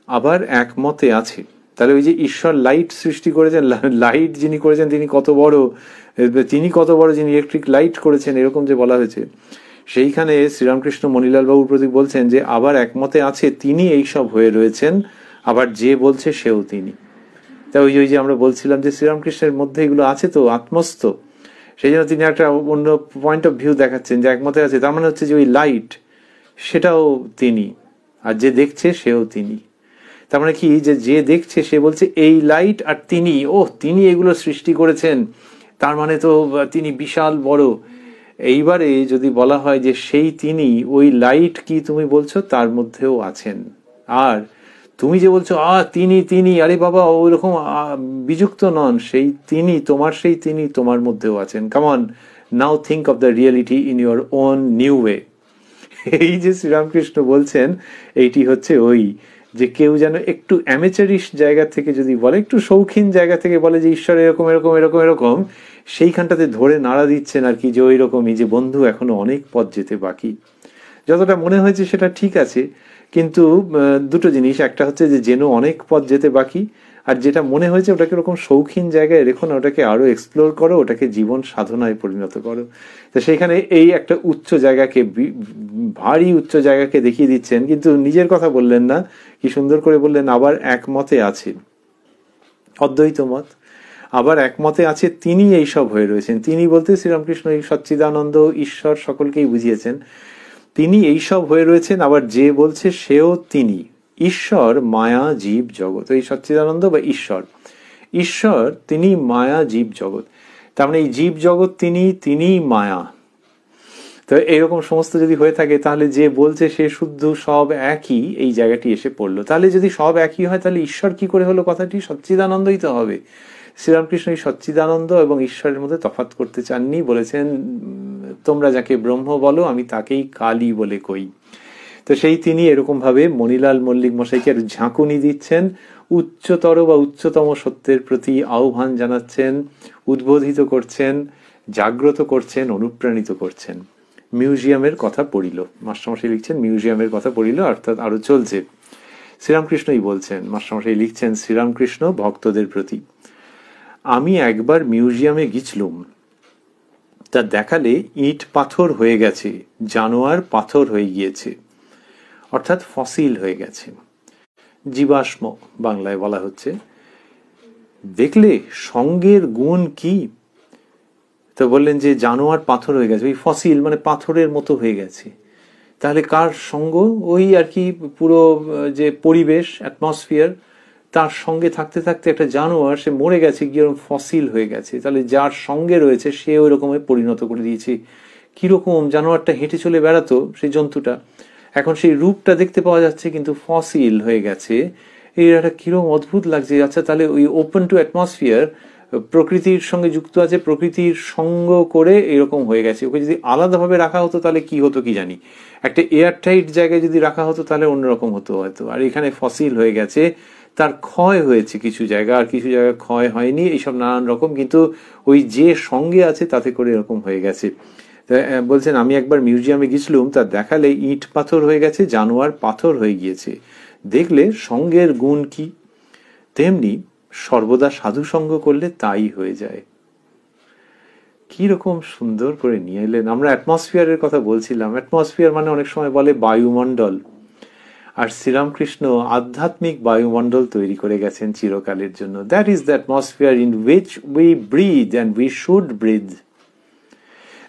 আবার একমতে আছে। তাহলে ওই যে ঈশ্বর লাইট সৃষ্টি করেছেন, লাইট যিনি করেছেন তিনি কত বড়, যিনি ইলেকট্রিক লাইট করেছেন, এরকম যে বলা হয়েছে, সেইখানে শ্রীরামকৃষ্ণ মণিলাল বাবুর প্রতি বলছেন যে আবার একমতে আছে, তিনি এইসব হয়ে রয়েছেন, আবার যে বলছে সেও তিনি। তা ওই যে আমরা বলছিলাম যে শ্রীরামকৃষ্ণের মধ্যে এগুলো আছে তো, আত্মস্থ, সেই জন্য তিনি একটা অন্য পয়েন্ট অফ ভিউ দেখাচ্ছেন যে একমতে আছে, তার মানে হচ্ছে যে ওই লাইট সেটাও তিনি, আর যে দেখছে সেও তিনি। তার মানে কি, যে দেখছে সে বলছে এই লাইট আর তিনি এগুলো সৃষ্টি করেছেন, তার মানে তো তিনি বিশাল বড়। এইবারে যদি বলা হয় যে সেই তিনি, ওই লাইট কি তুমি বলছো তার মধ্যেও আছেন, আর তুমি যে বলছো তিনি, আরে বাবা ওইরকম বিযুক্ত নন, সেই তিনি তোমার মধ্যেও আছেন। Come on, now think of the reality in your own new way. এই যে শ্রীরামকৃষ্ণ বলছেন, এইটি হচ্ছে ওই যে কেউ যেন একটু অ্যামেচারিশ জায়গা থেকে যদি বলে, একটু শৌখিন জায়গা থেকে বলে যে ঈশ্বর এরকম এরকম এরকম এরকম, সেইখানটাতে ধরে নাড়া দিচ্ছেন আর কি, যে ওই রকমই যে বন্ধু এখনো অনেক পথ যেতে বাকি। যতটা মনে হয়েছে সেটা ঠিক আছে, কিন্তু দুটো জিনিস, একটা হচ্ছে যে যেন অনেক পথ যেতে বাকি, আর যেটা মনে হয়েছে ওটাকে ওরকম শৌখিন জায়গায় রেখো না, ওটাকে আরো এক্সপ্লোর করো, ওটাকে জীবন সাধনায় পরিণত করো। তো সেখানে এই একটা উচ্চ জায়গাকে, ভারী উচ্চ জায়গাকে দেখিয়ে দিচ্ছেন, কিন্তু নিজের কথা বললেন না, কি সুন্দর করে বললেন, আবার একমতে আছে, অদ্বৈত মত, আবার একমতে আছে, তিনি এইসব হয়ে রয়েছেন। তিনি বলতে শ্রীরামকৃষ্ণ এই সচ্চিদানন্দ ঈশ্বর সকলকেই বুঝিয়েছেন, তিনি এইসব হয়ে রয়েছেন, আবার যে বলছে সেও তিনি। ঈশ্বর, মায়া, জীব, জগৎ, এই সচ্চিদানন্দ বা ঈশ্বর তিনি, মায়া, জীব, জগৎ, তার মানে এই জীব জগৎ তিনি মায়া। তো এইরকম সমস্ত যদি হয়ে থাকে, তাহলে যে বলছে সে শুদ্ধ, সব একই, এই জায়গাটি এসে পড়লো। তাহলে যদি সব একই হয়, তাহলে ঈশ্বর কি করে হলো? কথাটি সচ্চিদানন্দই তো হবে। শ্রীরামকৃষ্ণ এই সচ্চিদানন্দ এবং ঈশ্বরের মধ্যে তফাৎ করতে চাননি, বলেছেন তোমরা যাকে ব্রহ্ম বলো আমি তাকেই কালী বলে কই। তো সেই তিনি এরকম ভাবে মণিলাল মল্লিক মশাইকে ঝাঁকুনি দিচ্ছেন, উচ্চতর বা উচ্চতম সত্যের প্রতি আহ্বান জানাচ্ছেন, উদ্বোধিত করছেন, জাগ্রত করছেন, অনুপ্রাণিত করছেন। মিউজিয়ামের কথা পড়িল, মাস্টারমশাই লিখছেন মিউজিয়ামের কথা পড়িল, অর্থাৎ আরো চলছে। শ্রীরামকৃষ্ণই বলছেন, মাস্টারমশাই লিখছেন, শ্রীরামকৃষ্ণ ভক্তদের প্রতি, আমি একবার মিউজিয়ামে গিয়েছিলুম, তা দেখালে ইট পাথর হয়ে গেছে, জানোয়ার পাথর হয়ে গিয়েছে, অর্থাৎ ফসিল হয়ে গেছে, জীবাশ্ম বাংলায় বলা হচ্ছে। দেখলে সঙ্গের গুণ কি? তো বললেন যে জানোয়ার পাথর হয়ে গেছে, ওই ফসিল মানে পাথরের মতো হয়ে গেছে, তাহলে কার সঙ্গ? ওই আর কি পুরো যে পরিবেশ, অ্যাটমসফিয়ার, তার সঙ্গে থাকতে থাকতে একটা জানোয়ার সে মরে গেছে, গিয়ে ফসিল হয়ে গেছে। তাহলে যার সঙ্গে রয়েছে সে ওই রকম পরিণত করে দিয়েছে। কিরকম? জানোয়ারটা হেঁটে চলে বেড়াতো, সেই জন্তুটা এখন সেই রূপটা দেখতে পাওয়া যাচ্ছে, কিন্তু ফসিল হয়ে গেছে। এই একটা কিরকম অদ্ভুত লাগছে। আচ্ছা, তাহলে ওই ওপেন টু অ্যাটমসফিয়ার, প্রকৃতির সঙ্গে যুক্ত আছে, প্রকৃতির সঙ্গ করে এরকম হয়ে গেছে। ওকে যদি আলাদাভাবে রাখা হতো তাহলে কি হতো কি জানি, একটা এয়ারটাইট জায়গায় যদি রাখা হতো তাহলে অন্যরকম হতো হয়তো। আর এখানে ফসিল হয়ে গেছে, তার ক্ষয় হয়েছে কিছু জায়গা, আর কিছু জায়গায় ক্ষয় হয়নি, এইসব নানান রকম, কিন্তু ওই যে সঙ্গে আছে তাতে করে এরকম হয়ে গেছে। বলছেন আমি একবার মিউজিয়ামে গেছিলাম, তা দেখালে ইট পাথর হয়ে গেছে, জানোয়ার পাথর হয়ে গিয়েছে, দেখলে সঙ্গের গুণ কি? তেমনি সর্বদা সাধু সঙ্গ করলে তাই হয়ে যায়। কিরকম সুন্দর করে নিয়ে এলেন। আমরা অ্যাটমসফিয়ারের কথা বলছিলাম, অ্যাটমসফিয়ার মানে অনেক সময় বলে বায়ুমণ্ডল, আর শ্রীরামকৃষ্ণ আধ্যাত্মিক বায়ুমণ্ডল তৈরি করে গেছেন চিরকালের জন্য। That is the atmosphere in which we breathe and we should breathe.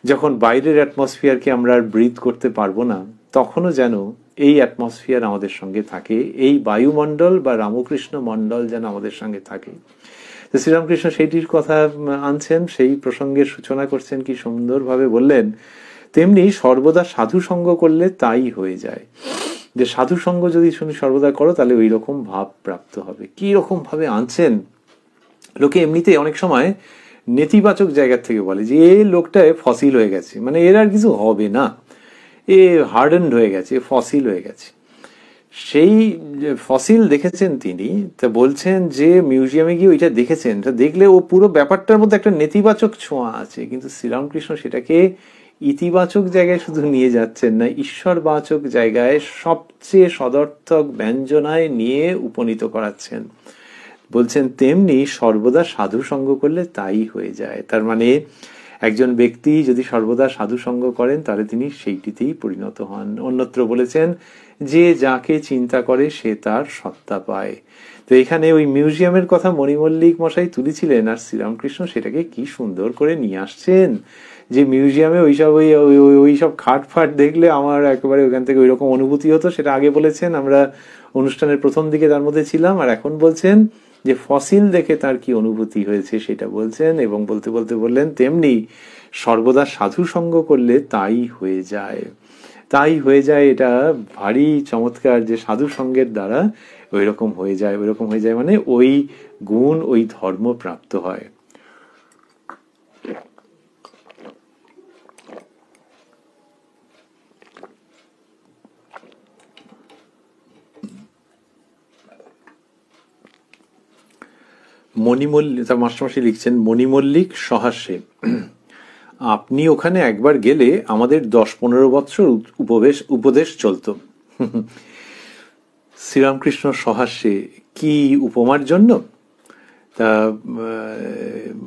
যখন বাইরের অ্যাটমসফিয়ারকে আমরা আর ব্রিথ করতে পারবো না, তখনও যেন এই অ্যাটমসফিয়ার আমাদের সঙ্গে থাকে, এই বায়ুমণ্ডল বা রামকৃষ্ণ মণ্ডল যেন আমাদের সঙ্গে থাকে। তো শ্রীরামকৃষ্ণ সেইটির কথা আনছেন, সেই প্রসঙ্গের সূচনা করছেন, কি সুন্দরভাবে বললেন, তেমনি সর্বদা সাধু সঙ্গ করলে তাই হয়ে যায়। যে সাধু সঙ্গ যদি তুমি সর্বদা করো তাহলে ওই রকম ভাব প্রাপ্ত হবে। কি রকম ভাবে আনছেন, লোকে এমনিতে অনেক সময় নেতিবাচক জায়গার থেকে বলে যে এই লোকটায় ফসিল হয়ে গেছে, মানে এর আর কিছু হবে না, এ হার্ডেন্ড হয়ে গেছে, ফসিল হয়ে গেছে। সেই ফসিল দেখেছেন তিনি, তা বলছেন যে মিউজিয়ামে গিয়ে ওইটা দেখেছেন, দেখলে ও পুরো ব্যাপারটার মধ্যে একটা নেতিবাচক ছোঁয়া আছে, কিন্তু শ্রীরামকৃষ্ণ সেটাকে ইতিবাচক জায়গায় শুধু নিয়ে যাচ্ছেন না, ঈশ্বরবাচক জায়গায় সবচেয়ে সদর্থক ব্যঞ্জনায় নিয়ে উপনীত করাচ্ছেন। বলছেন তেমনি সর্বদা সাধু সঙ্গ করলে তাই হয়ে যায়। তার মানে একজন ব্যক্তি যদি সর্বদা সাধু সঙ্গ করেন তাহলে তিনি সেইটিতেই পরিণত হন। অন্যত্র বলেছেন যে যাকে চিন্তা করে সে তার সত্তা পায়। তো এখানে ওই মিউজিয়ামের কথা মণিমল্লিক মশাই তুলেছিলেন, আর শ্রীরামকৃষ্ণ সেটাকে কি সুন্দর করে নিয়ে আসছেন, যে মিউজিয়ামে ওইসব খাট ফাট দেখলে আমার একেবারে ওখান থেকে ওই রকম অনুভূতি হতো। সেটা আগে বলেছেন, আমরা অনুষ্ঠানের প্রথম দিকে তার মধ্যে ছিলাম, আর এখন বলছেন যে ফসিল দেখে তার কি অনুভূতি হয়েছে সেটা বলছেন, এবং বলতে বলতে বললেন তেমনি সর্বদা সাধু সঙ্গ করলে তাই হয়ে যায়, তাই হয়ে যায়। এটা ভারী চমৎকার যে সাধু সঙ্গের দ্বারা ওই রকম হয়ে যায়, ওই রকম হয়ে যায় মানে ওই গুণ ওই ধর্ম প্রাপ্ত হয়। মণিমল্লিক, তার মাস্টারমশাই লিখছেন, মণিমল্লিক সহাস্যে, আপনি ওখানে একবার গেলে আমাদের 10-15 বৎসর উপদেশ চলত। শ্রীরামকৃষ্ণ সহাস্যে কি উপমার জন্য? তা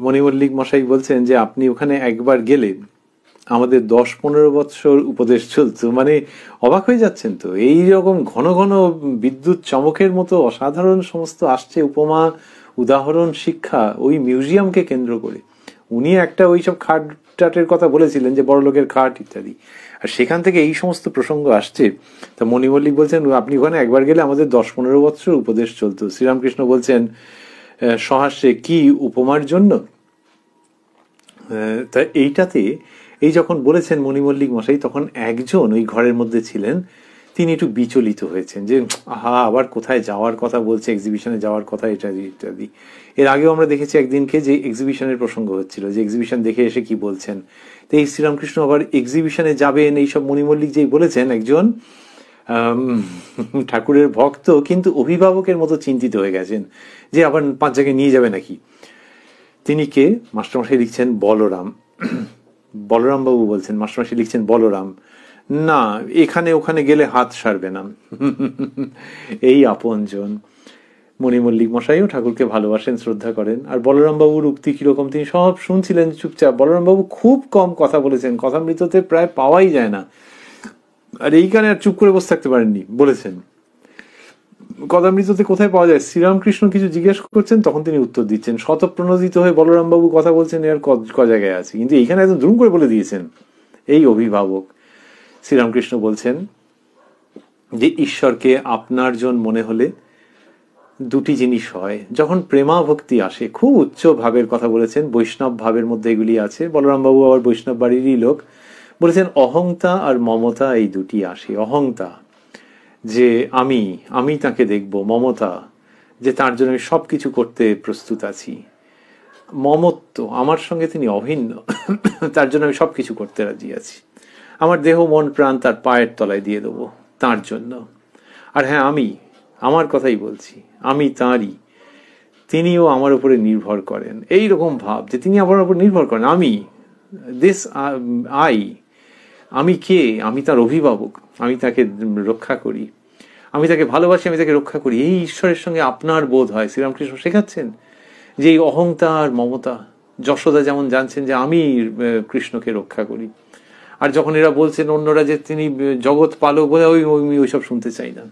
মণিমল্লিক মশাই বলছেন যে আপনি ওখানে একবার গেলে আমাদের 10-15 বৎসর উপদেশ চলত। মানে অবাক হয়ে যাচ্ছেন তো, এই রকম ঘন ঘন বিদ্যুৎ চমকের মতো অসাধারণ সমস্ত আসছে উপমা, উদাহরণ, শিক্ষা ওই মিউজিয়ামকে কেন্দ্র করে। উনি একটা ওইসব খাট টাটের কথা বলেছিলেন যে বড় লোকের খাট ইত্যাদি, আর সেখান থেকে এই সমস্ত প্রসঙ্গ আসছে। তা মণিমল্লিক বলছেন আপনি ওখানে একবার গেলে আমাদের 10-15 বৎসর উপদেশ চলত। শ্রীরামকৃষ্ণ বলছেন সহাস্যে কি উপমার জন্য? তা এইটাতে এই যখন বলেছেন মণিমল্লিক মশাই, তখন একজন ওই ঘরের মধ্যে ছিলেন, তিনি একটু বিচলিত হয়েছেন যে আবার কোথায় যাওয়ার কথা বলছে, এক্সিবিশনে যাওয়ার কথা ইত্যাদি ইত্যাদি। এর আগেও আমরা দেখেছি একদিনকে যে এক্সিবিশনের প্রসঙ্গ হচ্ছিল, যে এক্সিবিশন দেখে এসে কি বলছেন। তো এই শ্রীরামকৃষ্ণ আবার এক্সিবিশনে যাবেন এইসব মণিমল্লিক যেই বলেছেন, একজন ঠাকুরের ভক্ত কিন্তু অভিভাবকের মতো চিন্তিত হয়ে গেছেন যে আবার 5 জায়গায় নিয়ে যাবে নাকি। তিনি কে? মাস্টারমশাই লিখছেন বলরাম। বলরাম বাবু বলছেন, মাস্টারমশাই লিখছেন বলরাম, না এখানে ওখানে গেলে হাত সারবে না। এই আপনজন। মণিমল্লিক মশাইও ঠাকুরকে ভালোবাসেন, শ্রদ্ধা করেন। আর বলরাম বাবুর উক্তি কিরকম তিনি সব শুনছিলেন চুপচাপ। বলরাম বাবু খুব কম কথা বলেছেন, কথামৃততে প্রায় পাওয়াই যায় না, আর এইখানে আর চুপ করে বসে থাকতে পারেননি, বলেছেন। কথামৃততে কোথায় পাওয়া যায়? শ্রীরামকৃষ্ণ কিছু জিজ্ঞেস করছেন, তখন তিনি উত্তর দিচ্ছেন। শতপ্রণোদিত হয়ে বলরাম বাবু কথা বলছেন, এর ক জায়গায় আছে, কিন্তু এইখানে একদম দ্রুম করে বলে দিয়েছেন। এই অভিভাবক। শ্রীরামকৃষ্ণ বলছেন যে ঈশ্বরকে আপনার জন মনে হলে দুটি জিনিস হয়। যখন প্রেমা ভক্তি আসে, খুব উচ্চ ভাবের কথা বলেছেন, বৈষ্ণব ভাবের মধ্যে এগুলি আছে। বলরাম বাবু আবার বৈষ্ণব বাড়িরই লোক, বলেছেন অহংতা আর মমতা এই দুটি আসে। অহংতা যে আমি তাকে দেখব, মমতা যে তার জন্য আমি সবকিছু করতে প্রস্তুত আছি, মমত্ব আমার সঙ্গে তিনি অভিন্ন, তার জন্য আমি সবকিছু করতে রাজি আছি, আমার দেহ মন প্রাণ তার পায়ের তলায় দিয়ে দেবো তার জন্য। আর হ্যাঁ, আমার কথাই বলছি, আমি তাঁরই, তিনিও আমার উপরে নির্ভর করেন। এই রকম ভাব যে তিনি আমার উপর নির্ভর করেন। আমি কে? আমি তার অভিভাবক, আমি তাকে রক্ষা করি, আমি তাকে ভালোবাসি, আমি তাকে রক্ষা করি। এই ঈশ্বরের সঙ্গে আপনার বোধ হয়। শ্রীরামকৃষ্ণ শেখাচ্ছেন যে এই অহংকার মমতা যশোদা যেমন জানছেন যে আমি কৃষ্ণকে রক্ষা করি, আর যখন এরা বলছেন অন্যরা যে তিনি জগৎ পালক বলে ওইসব শুনতে চাই না।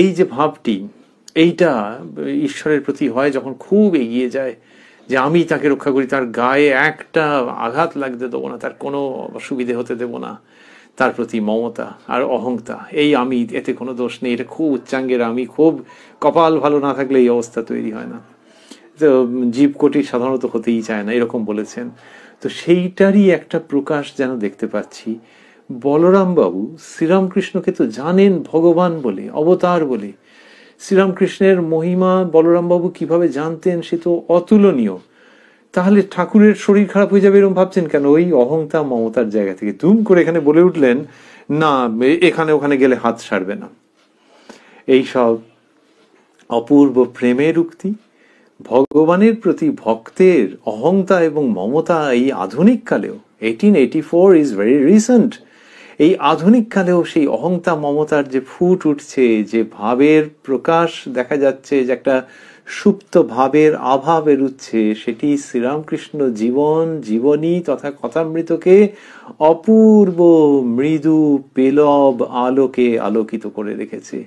এই যে ভাবটি, এইটা ঈশ্বরের প্রতি হয় যখন খুব এগিয়ে যায়, যে আমি তাকে রক্ষা করি, তার গায়ে একটা আঘাত লাগতে দেবো না, তার কোনো অসুবিধে হতে দেবো না, তার প্রতি মমতা আর অহংতা, এই আমি, এতে কোনো দোষ নেই, এটা খুব উচ্চাঙ্গের আমি, খুব কপাল ভালো না থাকলে এই অবস্থা তৈরি হয় না, তো জীবকোটি সাধারণত হতেই চায় না, এরকম বলেছেন। তো সেইটারই একটা প্রকাশ যেন দেখতে পাচ্ছি। বলরাম বাবু শ্রীরামকৃষ্ণকে তো জানেন ভগবান বলে, অবতার বলে। শ্রীরামকৃষ্ণের মহিমা বলরাম বাবু কিভাবে জানতেন সে তো অতুলনীয়। তাহলে ঠাকুরের শরীর খারাপ হয়ে যাবে এরকম ভাবছেন কেন? ওই অহংতা মমতার জায়গা থেকে দুম করে এখানে বলে উঠলেন, না এখানে ওখানে গেলে হাত সারবে না। এইসব অপূর্ব প্রেমের উক্তি, ভগবানের প্রতি ভক্তের অহংতা এবং মমতা এই আধুনিক কালেও, 1884 ইজ ভেরি রিসেন্ট, এই আধুনিক কালেও সেই অহংতা মমতার যে ফুট উঠছে, যে ভাবের প্রকাশ দেখা যাচ্ছে, যে একটা সুপ্ত ভাবের আভা বেরুচ্ছে, সেটি শ্রীরামকৃষ্ণ জীবন জীবনী তথা কথামৃতকে অপূর্ব মৃদু পেলব আলোকে আলোকিত করে রেখেছে।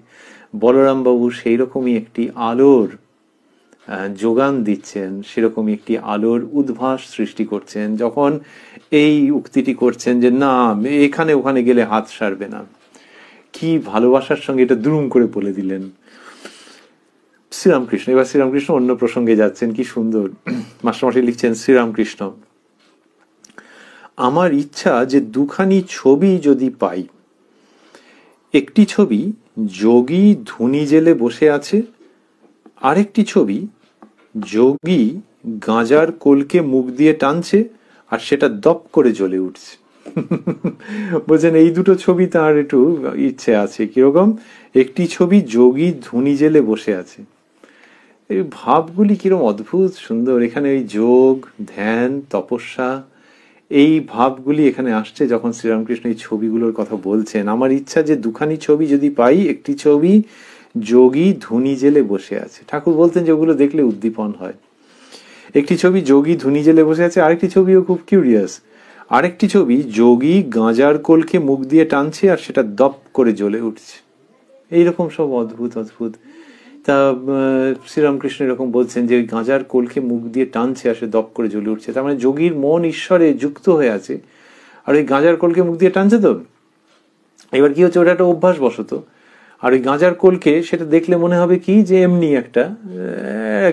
বলরাম বাবু সেই রকমই একটি আলোর যোগান দিচ্ছেন, সেরকমই একটি আলোর উদ্ভাস সৃষ্টি করছেন যখন এই উক্তিটি করছেন যে না এখানে ওখানে গেলে হাত সারবে না। কি ভালোবাসার সঙ্গে এটা দুরুম করে বলে দিলেন শ্রীরামকৃষ্ণ। এবার শ্রীরামকৃষ্ণ অন্য প্রসঙ্গে যাচ্ছেন, কি সুন্দর মাস্টারমশাই লিখছেন, শ্রীরামকৃষ্ণ, আমার ইচ্ছা যে দুখানি ছবি যদি পাই, একটি ছবি যোগী ধুনি জেলে বসে আছে, আরেকটি ছবি যোগী গাঁজার কোলকে মুখ দিয়ে টানছে আর সেটা দপ করে জ্বলে উঠছে। বলছেন এই দুটো ছবি তার একটু ইচ্ছে আছে। কিরকম? একটি ছবি যোগী ধুনি জেলে বসে আছে, এই ভাবগুলি কিরকম অদ্ভুত সুন্দর। এখানে ওই যোগ, ধ্যান, তপস্যা, এই ভাবগুলি এখানে আসছে যখন শ্রীরামকৃষ্ণ এই ছবিগুলোর কথা বলছেন। আমার ইচ্ছা যে দুখানি ছবি যদি পাই, একটি ছবি যোগী ধুনি জেলে বসে আছে, ঠাকুর বলতেন যে ওগুলো দেখলে উদ্দীপন হয়। একটি ছবি যোগী ধুনি জেলে বসে আছে, আরেকটি ছবিও খুব কিউরিয়াস, আরেকটি ছবি যোগী গাঁজার কোলকে মুখ দিয়ে টানছে আর সেটা দপ করে জ্বলে উঠছে। এইরকম সব অদ্ভুত অদ্ভুত। তা শ্রীরামকৃষ্ণ এরকম বলছেন যে ওই গাঁজার কোলকে মুখ দিয়ে টানছে আর সে দপ করে জ্বলে উঠছে, তার মানে যোগীর মন ঈশ্বরে যুক্ত হয়ে আছে আর ওই গাঁজার কোলকে মুখ দিয়ে টানছে। তো এবার কি হচ্ছে, ওটা একটা অভ্যাস বশত, আর ওই গাঁজার কোলকে সেটা দেখলে মনে হবে কি যে এমনি একটা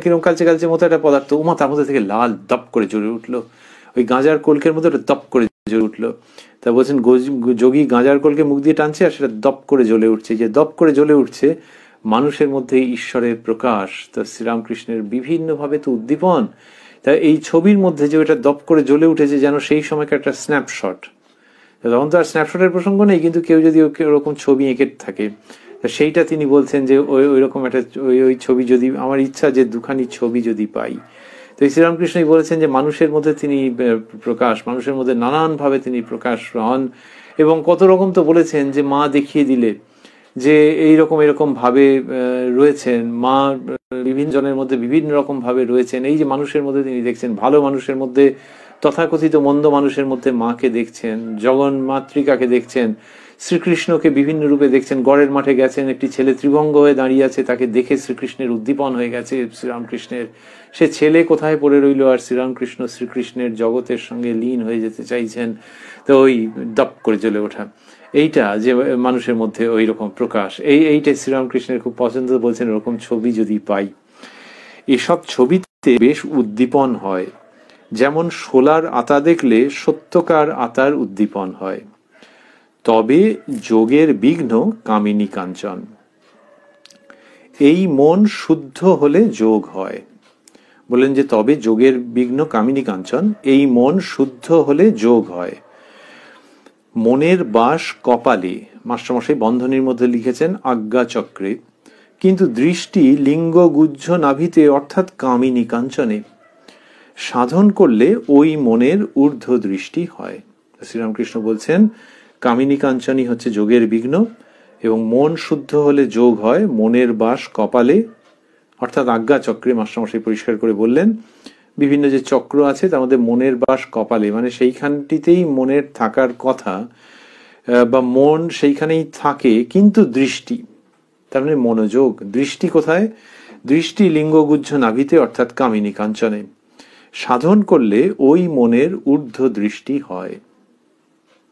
কিরকম কালচে কালচে মতো একটা পদার্থ, ওমা তার মধ্যে থেকে লাল দপ করে জ্বলে উঠলো, ওই গাঁজার কোলকের মধ্যে ওটা দপ করে জ্বলে উঠলো। তা বলছেন যোগী গাঁজার কোলকে মুখ দিয়ে টানছে আর সেটা দপ করে জ্বলে উঠছে। যে দপ করে জ্বলে উঠছে মানুষের মধ্যে ঈশ্বরের প্রকাশ। তো শ্রীরামকৃষ্ণের বিভিন্ন ভাবে তো উদ্দীপন। তা এই ছবির মধ্যে যে ওটা দপ করে জ্বলে উঠেছে যেন সেই সময়কার একটা স্ন্যাপশট। তখন তো আর স্ন্যাপশটের প্রসঙ্গ নেই, কিন্তু কেউ যদি ওরকম ছবি এঁকে থাকে সেইটা তিনি বলছেন যে ওই রকম একটা ওই ছবি যদি, আমার ইচ্ছা যে দুখানি ছবি যদি পাই। তো শ্রীরামকৃষ্ণই বলেছেন যে মানুষের মধ্যে তিনি প্রকাশ, মানুষের মধ্যে নানান ভাবে তিনি প্রকাশ হন, এবং কত রকম তো বলেছেন যে মা দেখিয়ে দিলে যে এইরকম এরকম ভাবে রয়েছেন, মা বিভিন্ন জনের মধ্যে বিভিন্ন রকম ভাবে রয়েছেন। এই যে মানুষের মধ্যে তিনি দেখছেন, ভালো মানুষের মধ্যে তথাকথিত মন্দ মানুষের মধ্যে মাকে দেখছেন, জগন মাতৃকাকে দেখছেন, শ্রীকৃষ্ণকে বিভিন্ন রূপে দেখছেন। গড়ের মাঠে গেছেন, একটি ছেলে ত্রিভঙ্গ হয়ে দাঁড়িয়ে আছে, তাকে দেখে শ্রীকৃষ্ণের উদ্দীপন হয়ে গেছে শ্রীরামকৃষ্ণের। সে ছেলে কোথায় পড়ে রইল, আর শ্রীরামকৃষ্ণ শ্রীকৃষ্ণের জগতের সঙ্গে লীন হয়ে যেতে চাইছেন। তো ওই দপ করে জ্বলে ওঠা, এইটা যে মানুষের মধ্যে ওই রকম প্রকাশ, এইটাই শ্রীরামকৃষ্ণের খুব পছন্দ। বলছেন এরকম ছবি যদি পাই, এসব ছবিতে বেশ উদ্দীপন হয়, যেমন শোলার আতা দেখলে সত্যকার আতার উদ্দীপন হয়, তবে যোগের বিঘ্ন কামিনী কাঞ্চন। এই মন শুদ্ধ হলে যোগ হয়। বলেন যে তবে যোগের বিঘ্ন কামিনী কাঞ্চন, এই মন শুদ্ধ হলে যোগ হয়। মনের বাস কপালে, মাস্টারমশাই বন্ধনীর মধ্যে লিখেছেন আজ্ঞা চক্রে, কিন্তু দৃষ্টি লিঙ্গ গুহ্য নাভিতে অর্থাৎ কামিনী কাঞ্চনে। সাধন করলে ওই মনের ঊর্ধ্ব দৃষ্টি হয়। শ্রীরামকৃষ্ণ বলছেন কামিনী কাঞ্চনই হচ্ছে যোগের বিঘ্ন, এবং মন শুদ্ধ হলে যোগ হয়। মনের বাস কপালে অর্থাৎ আজ্ঞা চক্রে, মাস্টারমশাই পরিষ্কার করে বললেন বিভিন্ন যে চক্র আছে তার মধ্যে মনের বাস কপালে, মানে সেইখানটিতেই মনের থাকার কথা, বা মন সেইখানেই থাকে, কিন্তু দৃষ্টি, তার মানে মনোযোগ, দৃষ্টি কোথায়? দৃষ্টি লিঙ্গগুজ্জ নাভিতে, অর্থাৎ কামিনী কাঞ্চনে। সাধন করলে ওই মনের ঊর্ধ্ব দৃষ্টি হয়।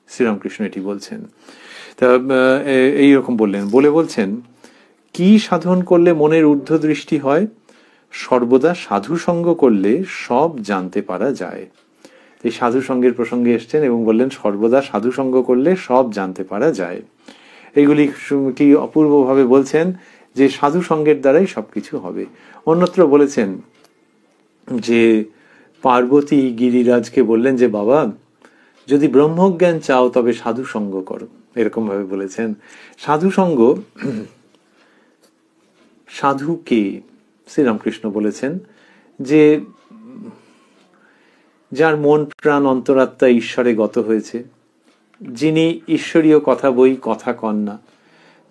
শ্রীরামকৃষ্ণ এটি বলছেন। তা এইরকম বললেন, বলছেন কি সাধন করলে মনের ঊর্ধ্ব দৃষ্টি হয়? সর্বদা সাধু সঙ্গ করলে সব জানতে পারা যায়। এই সাধু সঙ্গের প্রসঙ্গে এসছেন এবং বললেন সর্বদা সাধু সঙ্গ করলে সব জানতে পারা যায়। এইগুলি কি অপূর্বভাবে বলছেন যে সাধু সঙ্গের দ্বারাই সবকিছু হবে। অন্যত্র বলেছেন যে পার্বতী গিরিরাজকে বললেন যে বাবা, যদি ব্রহ্মজ্ঞান চাও তবে সাধু সঙ্গ করো, এরকম ভাবে বলেছেন। সাধু সঙ্গ, সাধু কে? শ্রীরামকৃষ্ণ বলেছেন যে যার মন প্রাণ অন্তরাত্মা ঈশ্বরে গত হয়েছে, যিনি ঈশ্বরীয় কথা বই কথা কন না,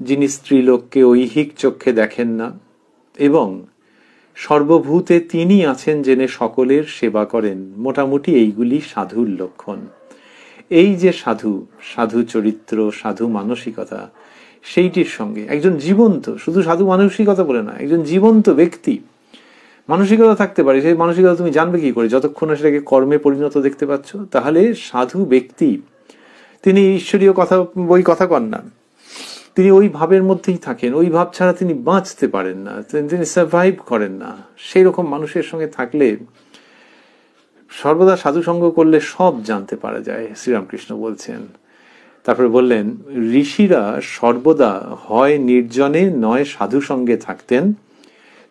যিনি স্ত্রীলোককে ঐহিক চক্ষে দেখেন না এবং সর্বভূতে তিনি আছেন জেনে সকলের সেবা করেন, মোটামুটি এইগুলি সাধুর লক্ষণ। এই যে সাধু, সাধু চরিত্র, সাধু মানসিকতা, সেইটির সঙ্গে একজন জীবন্ত, শুধু সাধু মানসিকতা বলে না, একজন জীবন্ত ব্যক্তি মানসিকতা থাকতে পারে। সেই মানসিকতা তুমি জানবে কি করে? যতক্ষণ সেটাকে কর্মে পরিণত দেখতে পাচ্ছ। তাহলে সাধু ব্যক্তি, তিনি ঈশ্বরীয় কথা বই কথা কন না, তিনি ওই ভাবের মধ্যেই থাকেন, ওই ভাব ছাড়া তিনি বাঁচতে পারেন না, তিনি সার্ভাইভ করেন না। সেই রকম মানুষের সঙ্গে থাকলে সর্বদা সাধু সঙ্গ করলে সব জানতে পারা যায়, শ্রীরামকৃষ্ণ বলছেন। তারপরে বললেন ঋষিরা সর্বদা হয় নির্জনে নয় সাধু সঙ্গে থাকতেন,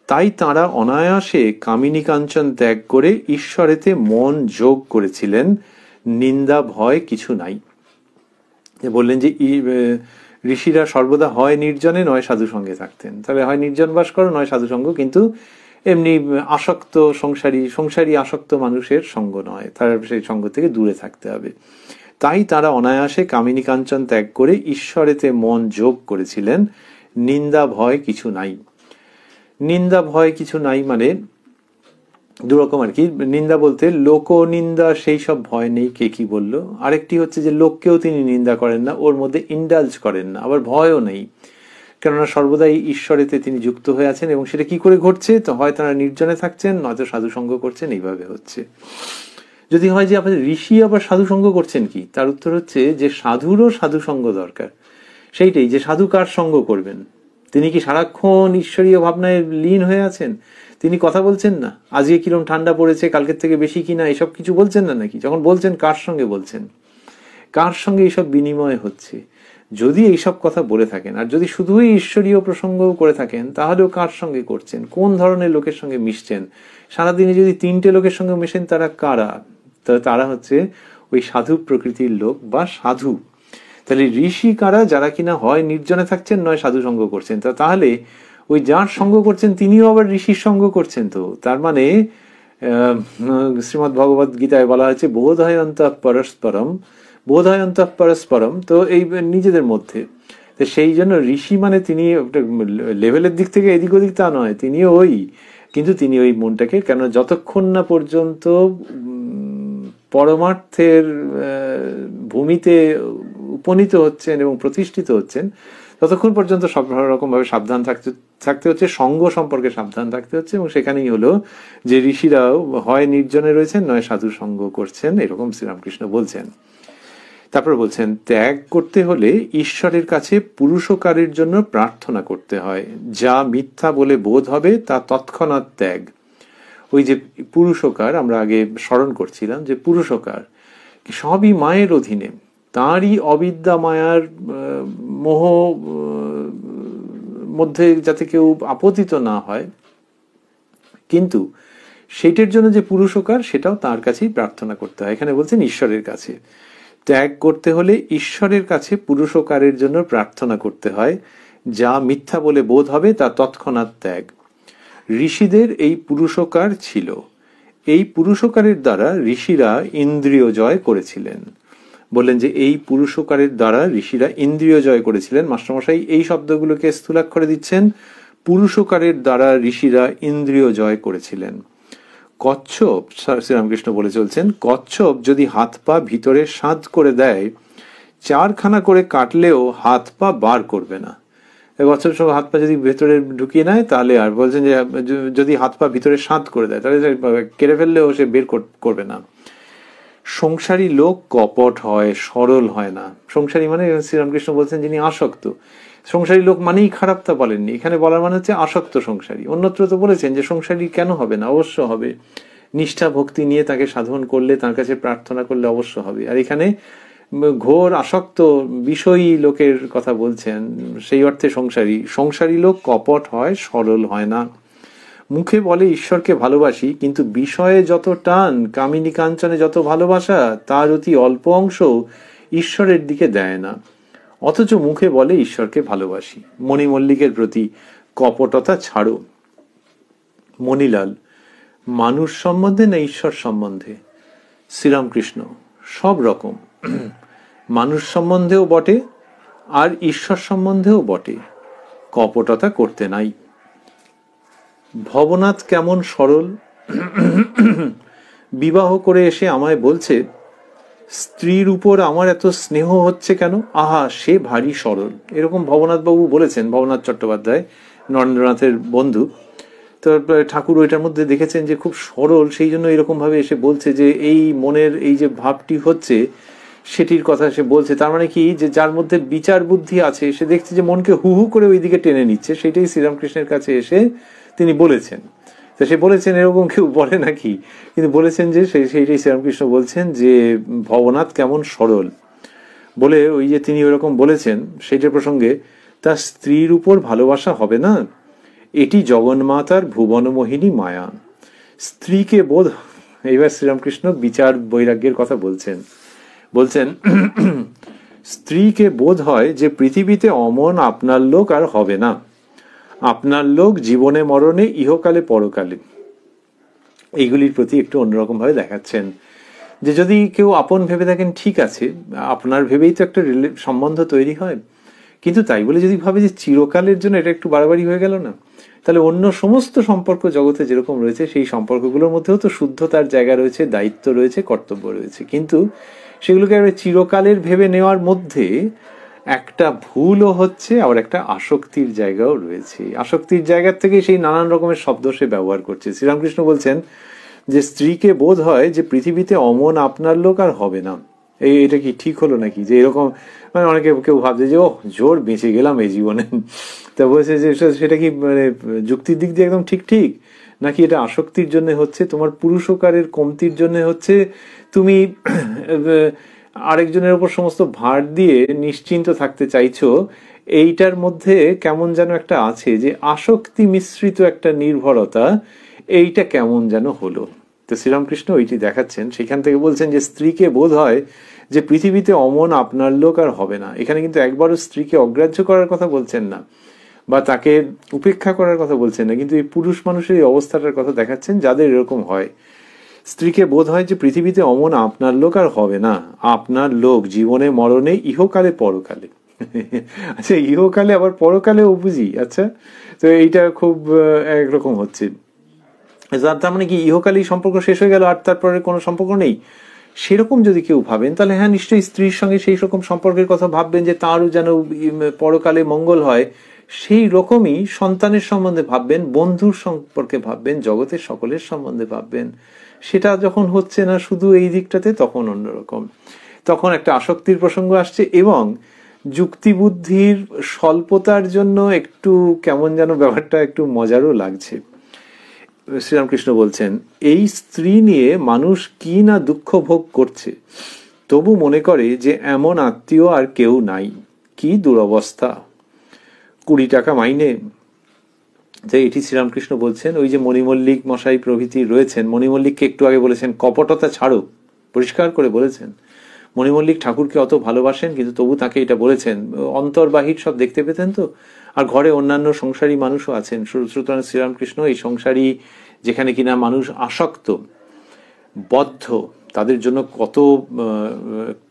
তাই তাঁরা অনায়াসে কামিনী কাঞ্চন ত্যাগ করে ঈশ্বরেতে মন যোগ করেছিলেন, নিন্দা ভয় কিছু নাই। বললেন যে ঋষিরা সর্বদা হয় নির্জনে নয় সাধু সঙ্গে থাকতেন। তাহলে হয় নির্জন বাস করো, নয় সাধু সঙ্গ, কিন্তু এমনি আসক্ত সংসারী আসক্ত মানুষের সঙ্গ নয়, তার সেই সঙ্গ থেকে দূরে থাকতে হবে। তাই তারা অনায়াসে কামিনী কাঞ্চন ত্যাগ করে ঈশ্বরেতে মন যোগ করেছিলেন, নিন্দা ভয় কিছু নাই। নিন্দা ভয় কিছু নাই মানে দুরকম আর কি। নিন্দা বলতে লোক নিন্দা, সেই সব ভয় নেই, কে কি বললো। আরেকটি হচ্ছে যে লোককেও তিনি নিন্দা করেন না, ওর মধ্যে ইন্ডালজ করেন না, আবার ভয়ও নেই, কেননা সর্বদাই ঈশ্বরেতে তিনি যুক্ত হয়ে আছেন। এবং সেটা কি করে ঘটছে? তো হয় তারা নির্জনে থাকছেন, নয়তো সাধু সঙ্গ করছেন, এইভাবে হচ্ছে। যদি হয় যে আপনাদের ঋষি আবার সাধু সঙ্গ করছেন কি, তার উত্তর হচ্ছে যে সাধুরও সাধু সঙ্গ দরকার। সেইটাই যে সাধু কার সঙ্গ করবেন? তিনি কি সারাক্ষণ ঈশ্বরীয় ভাবনায় লীন হয়ে আছেন? তিনি কথা বলছেন না, আজকে কিরম ঠান্ডা পড়েছে, কালকের থেকে বেশি কিনা, এসব কিছু বলছেন না নাকি? যখন বলছেন কার সঙ্গে বলছেন, কার সঙ্গে এইসব বিনিময় হচ্ছে? যদি এইসব কথা বলে থাকেন আর যদি শুধুই ঈশ্বরীয় প্রসঙ্গ করে থাকেন, তাহলেও কার সঙ্গে করছেন, কোন ধরনের লোকের সঙ্গে মিশছেন? সারাদিনে যদি 3টে লোকের সঙ্গে মেশেন, তারা কারা? তারা হচ্ছে ওই সাধু প্রকৃতির লোক বা সাধু। তাহলে ঋষি কারা? যারা কিনা হয় নির্জনে থাকছেন, নয় সাধু সঙ্গ করছেন। তাহলে ওই যার সঙ্গ করছেন তিনিও আবার ঋষির সঙ্গ করছেন। তো তার মানে শ্রীমদ্ ভগবদ গীতায় বলা হয়েছে বোধয়ন্তঃ পরস্পরম, বোধয়ন্তঃ পরস্পরম। তো এই নিজেদের মধ্যে, তো সেই জন্য ঋষি মানে তিনি লেভেলের দিক থেকে এদিক ওদিক তা নয়, তিনিও ওই, কিন্তু তিনি ওই মনটাকে, কেন যতক্ষণ না পর্যন্ত পরমার্থের ভূমিতে উপনীত হচ্ছেন এবং প্রতিষ্ঠিত হচ্ছেন, ততক্ষণ পর্যন্ত সব রকম ভাবে সাবধান থাকতে হচ্ছে, সঙ্গ সম্পর্কে সাবধান থাকতে হচ্ছে। এবং সেখানেই হলো যে ঋষিরাও হয় নির্জনে রয়েছেন, নয় সাধু সঙ্গ করছেন, এরকম শ্রীরামকৃষ্ণ বলছেন। তারপর বলছেন ত্যাগ করতে হলে ঈশ্বরের কাছে পুরুষকারের জন্য প্রার্থনা করতে হয়, যা মিথ্যা বলে বোধ হবে তা তৎক্ষণাৎ ত্যাগ। ওই যে পুরুষকার আমরা আগে স্মরণ করছিলাম, যে পুরুষকার সবই মায়ের অধীনে, তাঁরই অবিদ্যা মায়ার মোহ মধ্যে যাতে কেউ আপতিত না হয়, কিন্তু সেইটার জন্য যে পুরুষকার, সেটাও তার কাছেই প্রার্থনা করতে হয়। এখানে বলছেন ঈশ্বরের কাছে। ত্যাগ করতে হলে ঈশ্বরের কাছে পুরুষকারের জন্য প্রার্থনা করতে হয়, যা মিথ্যা বলে বোধ হবে তা তৎক্ষণাৎ ত্যাগ। ঋষিদের এই পুরুষকার ছিল, এই পুরুষকারের দ্বারা ঋষিরা ইন্দ্রিয় জয় করেছিলেন। বললেন যে এই পুরুষকারের দ্বারা ঋষিরা ইন্দ্রিয় জয় করেছিলেন। মাস্টারমশাই এই শব্দগুলোকে স্থূলাক্ষরে দিচ্ছেন, পুরুষকারের দ্বারা ঋষিরা ইন্দ্রিয় জয় করেছিলেন। কচ্ছপ, শ্রীরামকৃষ্ণ বলে চলছেন, কচ্ছপ যদি হাত পা ভিতরে সাঁত করে দেয়, 4খানা করে কাটলেও হাত পা বার করবে না। কচ্ছপ সব হাত পা যদি ভেতরে ঢুকিয়ে নেয় তাহলে, আর বলছেন যে যদি হাত পা ভিতরে সাঁত করে দেয় তাহলে কেড়ে ফেললেও সে বের করবে না। সংসারী লোক কপট হয়, সরল হয় না। সংসারী মানে শ্রীরামকৃষ্ণ বলছেন যিনি আসক্ত। সংসারী লোক মানেই খারাপ তা বলেননি, এখানে বলার মানে হচ্ছে আসক্ত সংসারী। অন্যত্র তো বলেছেন যে সংসারী কেন হবে না, অবশ্য হবে, নিষ্ঠা ভক্তি নিয়ে তাকে সাধন করলে, তার কাছে প্রার্থনা করলে অবশ্য হবে। আর এখানে ঘোর আসক্ত বিষয়ী লোকের কথা বলছেন, সেই অর্থে সংসারী লোক কপট হয়, সরল হয় না। মুখে বলে ঈশ্বরকে ভালোবাসি, কিন্তু বিষয়ে যত টান, কামিনী কাঞ্চনে যত ভালোবাসা, তার অতি অল্প অংশ ঈশ্বরের দিকে দেয় না, অথচ মুখে বলে ঈশ্বরকে ভালোবাসি। মণি মল্লিকের প্রতি কপটতা ছাড়ো। মণিলাল, মানুষ সম্বন্ধে না ঈশ্বর সম্বন্ধে? শ্রীরামকৃষ্ণ, সব রকম, মানুষ সম্বন্ধেও বটে আর ঈশ্বর সম্বন্ধেও বটে, কপটতা করতে নাই। ভবনাথ কেমন সরল, বিবাহ করে এসে আমায় বলছে, স্ত্রীর উপর আমার এত স্নেহ হচ্ছে কেন, আহা সে ভারী সরল। এরকম ভবনাথ বাবু বলেছেন, ভবনাথ চট্টোপাধ্যায়, নরেন্দ্রনাথের বন্ধু। তো ঠাকুর ওইটার মধ্যে দেখেছেন যে খুব সরল, সেই জন্য এরকম ভাবে এসে বলছে যে এই মনের এই যে ভাবটি হচ্ছে সেটির কথা সে বলছে। তার মানে কি, যে যার মধ্যে বিচার বুদ্ধি আছে সে দেখছে যে মনকে হু হু করে ওই দিকে টেনে নিচ্ছে, সেটাই শ্রীরামকৃষ্ণের কাছে এসে তিনি বলেছেন। তো সে বলেছেন, এরকম কেউ বলে নাকি, কিন্তু বলেছেন যে সেইটাই শ্রীরামকৃষ্ণ বলছেন যে ভবনাথ কেমন সরল বলে, ওই যে তিনি ওইরকম বলেছেন সেইটার প্রসঙ্গে, তার স্ত্রীর উপর ভালোবাসা হবে না, এটি জগন্মাতার ভুবনমোহিনী মায়া। স্ত্রীকে বোধ, এইবার শ্রীরামকৃষ্ণ বিচার বৈরাগ্যের কথা বলছেন, স্ত্রীকে বোধ হয় যে পৃথিবীতে অমন আপনার লোক আর হবে না, আপনার লোক জীবনে মরণে ইহকালে পরকালে। এইগুলির প্রতি একটু অন্যরকম ভাবে দেখাচ্ছেন যে যদি কেউ আপন ভেবে থাকেন ঠিক আছে, আপনার ভেবেই তো একটা সম্বন্ধ তৈরি হয়, কিন্তু তাই বলে যদি ভাবে যে চিরকালের জন্য, এটা একটু বাড়াবাড়ি হয়ে গেল না? তাহলে অন্য সমস্ত সম্পর্ক জগতে যেরকম রয়েছে সেই সম্পর্কগুলোর মধ্যেও তো শুদ্ধতার জায়গা রয়েছে, দায়িত্ব রয়েছে, কর্তব্য রয়েছে, কিন্তু সেগুলোকে চিরকালের ভেবে নেওয়ার মধ্যে একটা ভুলও হচ্ছে, আবার একটা আসক্তির জায়গাও রয়েছে। আসক্তির জায়গার থেকে সেই নানান রকমের শব্দ সে ব্যবহার করছে। শ্রীরামকৃষ্ণ বলছেন যে স্ত্রীকে বোধ হয় যে পৃথিবীতে অমন আপনার লোক আর হবে না। এটা কি ঠিক হলো নাকি? যে এরকম মানে অনেকে কেউ ভাবছে যে ও জোর বেঁচে গেলাম এই জীবনে, তা বলছে যে সেটা কি মানে যুক্তির দিক দিয়ে একদম ঠিক, নাকি এটা আসক্তির জন্য হচ্ছে, তোমার পুরুষকারের কমতির জন্য হচ্ছে, তুমি আরেকজনের উপর সমস্ত ভার দিয়ে নিশ্চিন্ত থাকতে চাইছো, এইটার মধ্যে কেমন যেন একটা আছে যে আসক্তি মিশ্রিত একটা নির্ভরতা, এইটা কেমন যেন হলো। তো শ্রীরামকৃষ্ণ ওইটি দেখাচ্ছেন, সেখান থেকে বলছেন যে স্ত্রীকে বোধ হয় যে পৃথিবীতে অমন আপনার লোক আর হবে না। এখানে কিন্তু একবারও স্ত্রীকে অগ্রাহ্য করার কথা বলছেন না, বা তাকে উপেক্ষা করার কথা বলছেন না, কিন্তু এই পুরুষ মানুষের এই অবস্থাটার কথা দেখাচ্ছেন যাদের এরকম হয়। স্ত্রীকে বোধ হয় যে পৃথিবীতে অমন আপনার লোক আর হবে না, আপনার লোক জীবনে মরণে ইহকালে পরকালে। আচ্ছা, ইহকালে আবার পরকালেও বুঝি, আচ্ছা, তো এইটা খুব একরকম হচ্ছে। তার মানে কি ইহকালেই সম্পর্ক শেষ হয়ে গেল আর তারপরে কোনো সম্পর্ক নেই? সেরকম যদি কেউ ভাবেন তাহলে হ্যাঁ, নিশ্চয়ই স্ত্রীর সঙ্গে সেই রকম সম্পর্কের কথা ভাববেন যে তারও যেন পরকালে মঙ্গল হয়। সেই রকমই সন্তানের সম্বন্ধে ভাববেন, বন্ধুর সম্পর্কে ভাববেন, জগতের সকলের সম্বন্ধে ভাববেন। সেটা যখন হচ্ছে না শুধু এই দিকটাতে, তখন অন্যরকম, তখন একটা আসক্তির প্রসঙ্গ আসছে, এবং যুক্তিবুদ্ধির স্বল্পতার জন্য একটু কেমন যেন ব্যাপারটা একটু মজারও লাগছে। শ্রীরামকৃষ্ণ বলছেন, এই স্ত্রী নিয়ে মানুষ কি না দুঃখ ভোগ করছে, তবু মনে করে যে এমন আত্মীয় আর কেউ নাই। কি দুরবস্থা! 20 টাকা মাইনে। যে এটি শ্রীরামকৃষ্ণ বলছেন, ওই যে মণিমল্লিক মশাই প্রভৃতি রয়েছেন, মণিমল্লিককে একটু আগে বলেছেন কপটতা ছাড়ো, পরিষ্কার করে বলেছেন। মণিমল্লিক ঠাকুরকে অত ভালোবাসেন, কিন্তু তবু তাকে এটা বলেছেন, অন্তর্বাহির সব দেখতে পেতেন তো। আর ঘরে অন্যান্য সংসারী মানুষও আছেন, সুতরাং শ্রীরামকৃষ্ণ এই সংসারী যেখানে কিনা মানুষ আসক্ত, বদ্ধ, তাদের জন্য কত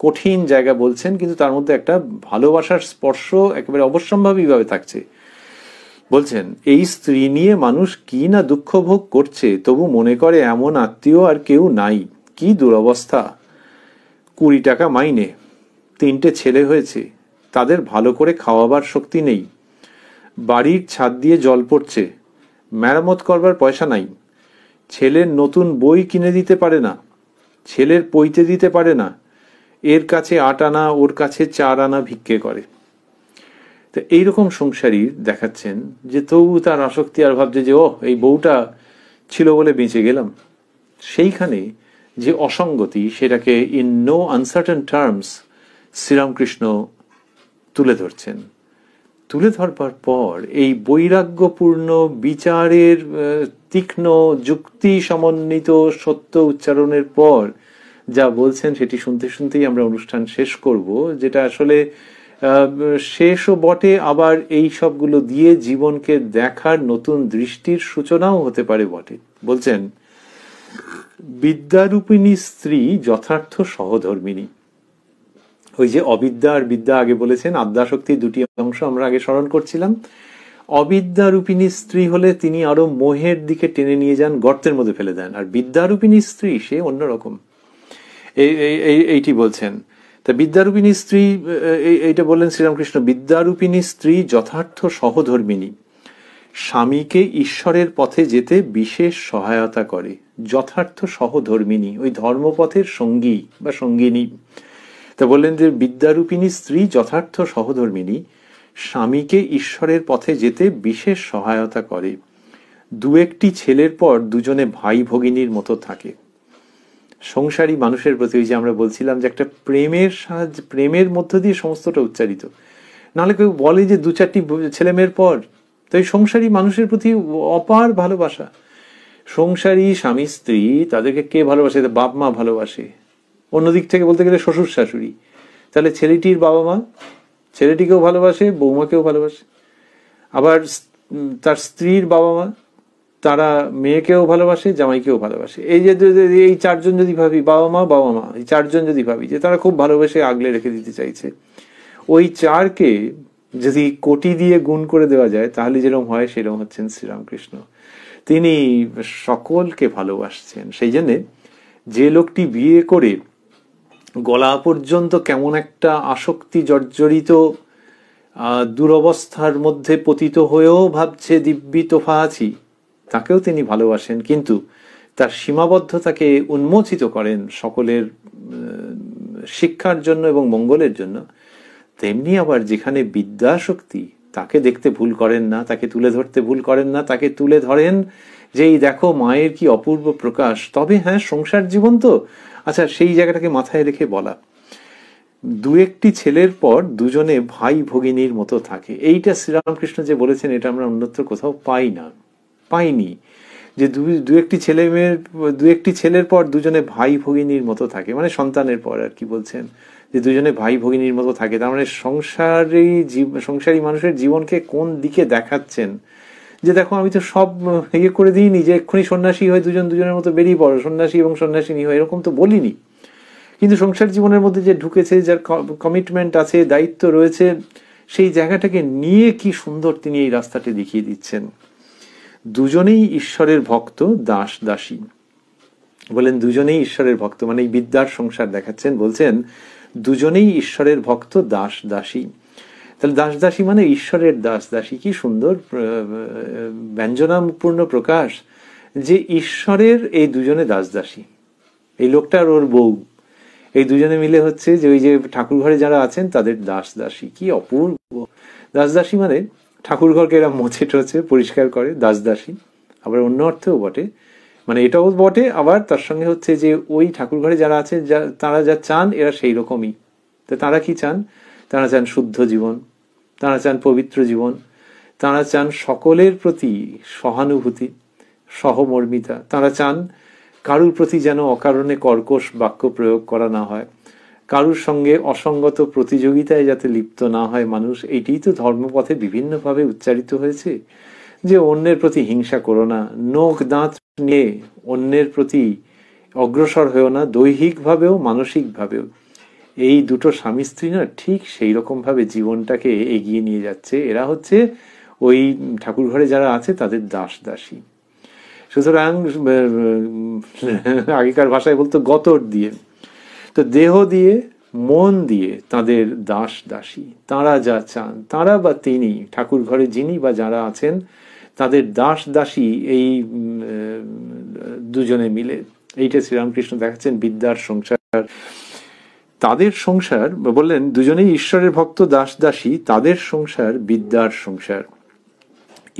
কঠিন জায়গা বলছেন, কিন্তু তার মধ্যে একটা ভালোবাসার স্পর্শ একেবারে অবশ্যম্ভাবী ভাবে থাকছে। বলছেন এই স্ত্রী নিয়ে মানুষ কি না দুঃখ ভোগ করছে, তবু মনে করে এমন আত্মীয় আর কেউ নাই। কি দুরবস্থা! 20 টাকা মাইনে, 3টে ছেলে হয়েছে, তাদের ভালো করে খাওয়াবার শক্তি নেই, বাড়ির ছাদ দিয়ে জল পড়ছে, মেরামত করবার পয়সা নাই, ছেলের নতুন বই কিনে দিতে পারে না, ছেলের পইতে দিতে পারে না, এর কাছে 8 আনা ওর কাছে 4 আনা ভিক্ষে করে। তো এইরকম সংসারী দেখাচ্ছেন যে তবু তার আসক্তি, আর ভাবছে যে ও এই বউটা ছিল বলে বেঁচে গেলাম। সেইখানে যে অসঙ্গতি, সেটাকে in no uncertain terms Sriramakrishna তুলে ধরছেন। তুলে ধরবার পর এই বৈরাগ্যপূর্ণ বিচারের তীক্ষ্ণ যুক্তি সমন্বিত সত্য উচ্চারণের পর যা বলছেন সেটি শুনতে শুনতেই আমরা অনুষ্ঠান শেষ করব, যেটা আসলে শেষও বটে, আবার এই সবগুলো দিয়ে জীবনকে দেখার নতুন দৃষ্টির সূচনাও হতে পারে বটে। বলছেন, বিদ্যারূপিণী স্ত্রী যথার্থ সহধর্মিণী। ওই যে অবিদ্যা আর বিদ্যা আগে বলেছেন, আদ্যাশক্তির 2টি অংশ আমরা আগে স্মরণ করছিলাম। অবিদ্যারূপিণী স্ত্রী হলে তিনি আরো মোহের দিকে টেনে নিয়ে যান, গর্তের মধ্যে ফেলে দেন। আর বিদ্যারূপিণী স্ত্রী সে অন্যরকম। এইটি বলছেন। তা বিদ্যারূপিণী স্ত্রী, এইটা বললেন শ্রীরামকৃষ্ণ, বিদ্যারূপিণী স্ত্রী যথার্থ সহধর্মিণী, স্বামীকে ঈশ্বরের পথে যেতে বিশেষ সহায়তা করে। যথার্থ সহধর্মিণী, ওই ধর্মপথের সঙ্গী বা সঙ্গিনী। তা বললেন যে বিদ্যারূপিণী স্ত্রী যথার্থ সহধর্মিণী, স্বামীকে ঈশ্বরের পথে যেতে বিশেষ সহায়তা করে। 2-1টি ছেলের পর দুজনে ভাই ভগিনীর মতো থাকে। সংসারী মানুষের প্রতি, ওই যে আমরা বলছিলাম যে একটা প্রেমের সাহায্য, প্রেমের মধ্য দিয়ে সমস্তটা উচ্চারিত। নাহলে কেউ বলে যে 2-4টি ছেলে মেয়ের পর, তো এই সংসারী মানুষের প্রতি অপার ভালোবাসা। সংসারী স্বামী স্ত্রী তাদেরকে কে ভালোবাসে? বাপ মা ভালোবাসে। অন্যদিক থেকে বলতে গেলে শ্বশুর শাশুড়ি। তাহলে ছেলেটির বাবা মা ছেলেটিকেও ভালোবাসে, বৌমাকেও ভালোবাসে। আবার তার স্ত্রীর বাবা মা তারা মেয়েকেও ভালোবাসে, জামাইকেও ভালোবাসে। এই যে এই 4 জন যদি ভাবি, বাবা মা এই 4 জন যদি ভাবি যে তারা খুব ভালোবেসে আগলে রেখে দিতে চাইছে, ওই 4কে যদি কোটি দিয়ে গুণ করে দেওয়া যায় তাহলে যেরকম হয় সেরকম হচ্ছেন শ্রীরামকৃষ্ণ। তিনি সকলকে ভালোবাসছেন। সেই জন্যে যে লোকটি বিয়ে করে গলা পর্যন্ত কেমন একটা আসক্তি জর্জরিত দুরবস্থার মধ্যে পতিত হয়েও ভাবছে দিব্যি তোফা আছি, তাকেও তিনি ভালোবাসেন, কিন্তু তার সীমাবদ্ধতাকে উন্মোচিত করেন সকলের শিক্ষার জন্য এবং মঙ্গলের জন্য। তেমনি আবার যেখানে বিদ্যাশক্তি, তাকে দেখতে ভুল করেন না, তাকে তুলে ধরতে ভুল করেন না, তাকে তুলে ধরেন যে এই দেখো মায়ের কি অপূর্ব প্রকাশ। তবে হ্যাঁ, সংসার জীবন তো, আচ্ছা সেই জায়গাটাকে মাথায় রেখে বলা, 2-1টি ছেলের পর দুজনে ভাই ভগিনীর মতো থাকে। এইটা শ্রীরামকৃষ্ণ যে বলেছেন এটা আমরা অন্যত্র কোথাও পাইনি, যে 2-1টি ছেলের পর দুজনে ভাই ভগিনীর মতো থাকে, মানে সন্তানের পর আর কি বলছেন, যে দুজনে ভাই ভগিনীর মতো থাকে। তার মানে সংসারী মানুষের জীবনকে কোন দিকে দেখাচ্ছেন, যে দেখো আমি তো সব করে দিইনি যে এক্ষুনি সন্ন্যাসী হয়ে দুজনের মতো বেরিয়ে পড়ো, সন্ন্যাসী এবং সন্ন্যাসিনী হয়, এরকম তো বলিনি। কিন্তু সংসার জীবনের মধ্যে যে ঢুকেছে, যার কমিটমেন্ট আছে, দায়িত্ব রয়েছে, সেই জায়গাটাকে নিয়ে কি সুন্দর তিনি এই রাস্তাটি দেখিয়ে দিচ্ছেন। দুজনেই ঈশ্বরের ভক্ত, দাস দাসী। বলেন দুজনেই ঈশ্বরের ভক্ত, মানে এই বিদ্যার সংসার দেখাচ্ছেন। বলছেন দুজনেই ঈশ্বরের ভক্ত, দাস দাসী। তাহলে দাস দাসী মানে ঈশ্বরের দাস দাসী। কি সুন্দর ব্যঞ্জনাপূর্ণ প্রকাশ, যে ঈশ্বরের এই দুজনে দাস দাসী। এই লোকটার ওর বউ, এই দুজনে মিলে হচ্ছে যে ওই যে ঠাকুর ঘরে যারা আছেন তাদের দাস দাসী। কি অপূর্ব! দাস দাসী মানে ঠাকুর ঘরকে এরা মোছে টোছে পরিষ্কার করে, দাস দাসী। আবার অন্য অর্থেও বটে, মানে এটাও বটে, আবার তার সঙ্গে হচ্ছে যে ওই ঠাকুর ঘরে যারা আছে তারা যা চান এরা সেই রকমই। তো তারা কি চান? তারা চান শুদ্ধ জীবন, তারা চান পবিত্র জীবন, তারা চান সকলের প্রতি সহানুভূতি, সহমর্মিতা। তারা চান কারুর প্রতি যেন অকারণে কর্কশ বাক্য প্রয়োগ করা না হয়, কারুর সঙ্গে অসঙ্গত প্রতিযোগিতায় যাতে লিপ্ত না হয় মানুষ। এইটাই তো ধর্মপথে বিভিন্নভাবে উচ্চারিত হয়েছে, যে অন্যের প্রতি হিংসা করো না, নখ দাঁত নিয়ে অন্যের প্রতি অগ্রসর হয়েও না, দৈহিকভাবেও মানসিকভাবেও। এই দুটো স্বামী স্ত্রী না ঠিক সেই রকম ভাবে জীবনটাকে এগিয়ে নিয়ে যাচ্ছে। এরা হচ্ছে ওই ঠাকুর ঘরে যারা আছে তাদের দাস দাসী। সুতরাং আগেকার ভাষায় বলতো গতর দিয়ে, তো দেহ দিয়ে মন দিয়ে তাদের দাস দাসী, তারা যা চান, তারা বা তিনি ঠাকুর ঘরে যিনি বা যারা আছেন তাদের দাস দাসী এই দুজনে মিলে। এইটা শ্রীরামকৃষ্ণ দেখাচ্ছেন বিদ্যার সংসার, তাদের সংসার। বললেন দুজনেই ঈশ্বরের ভক্ত, দাস দাসী, তাদের সংসার বিদ্যার সংসার।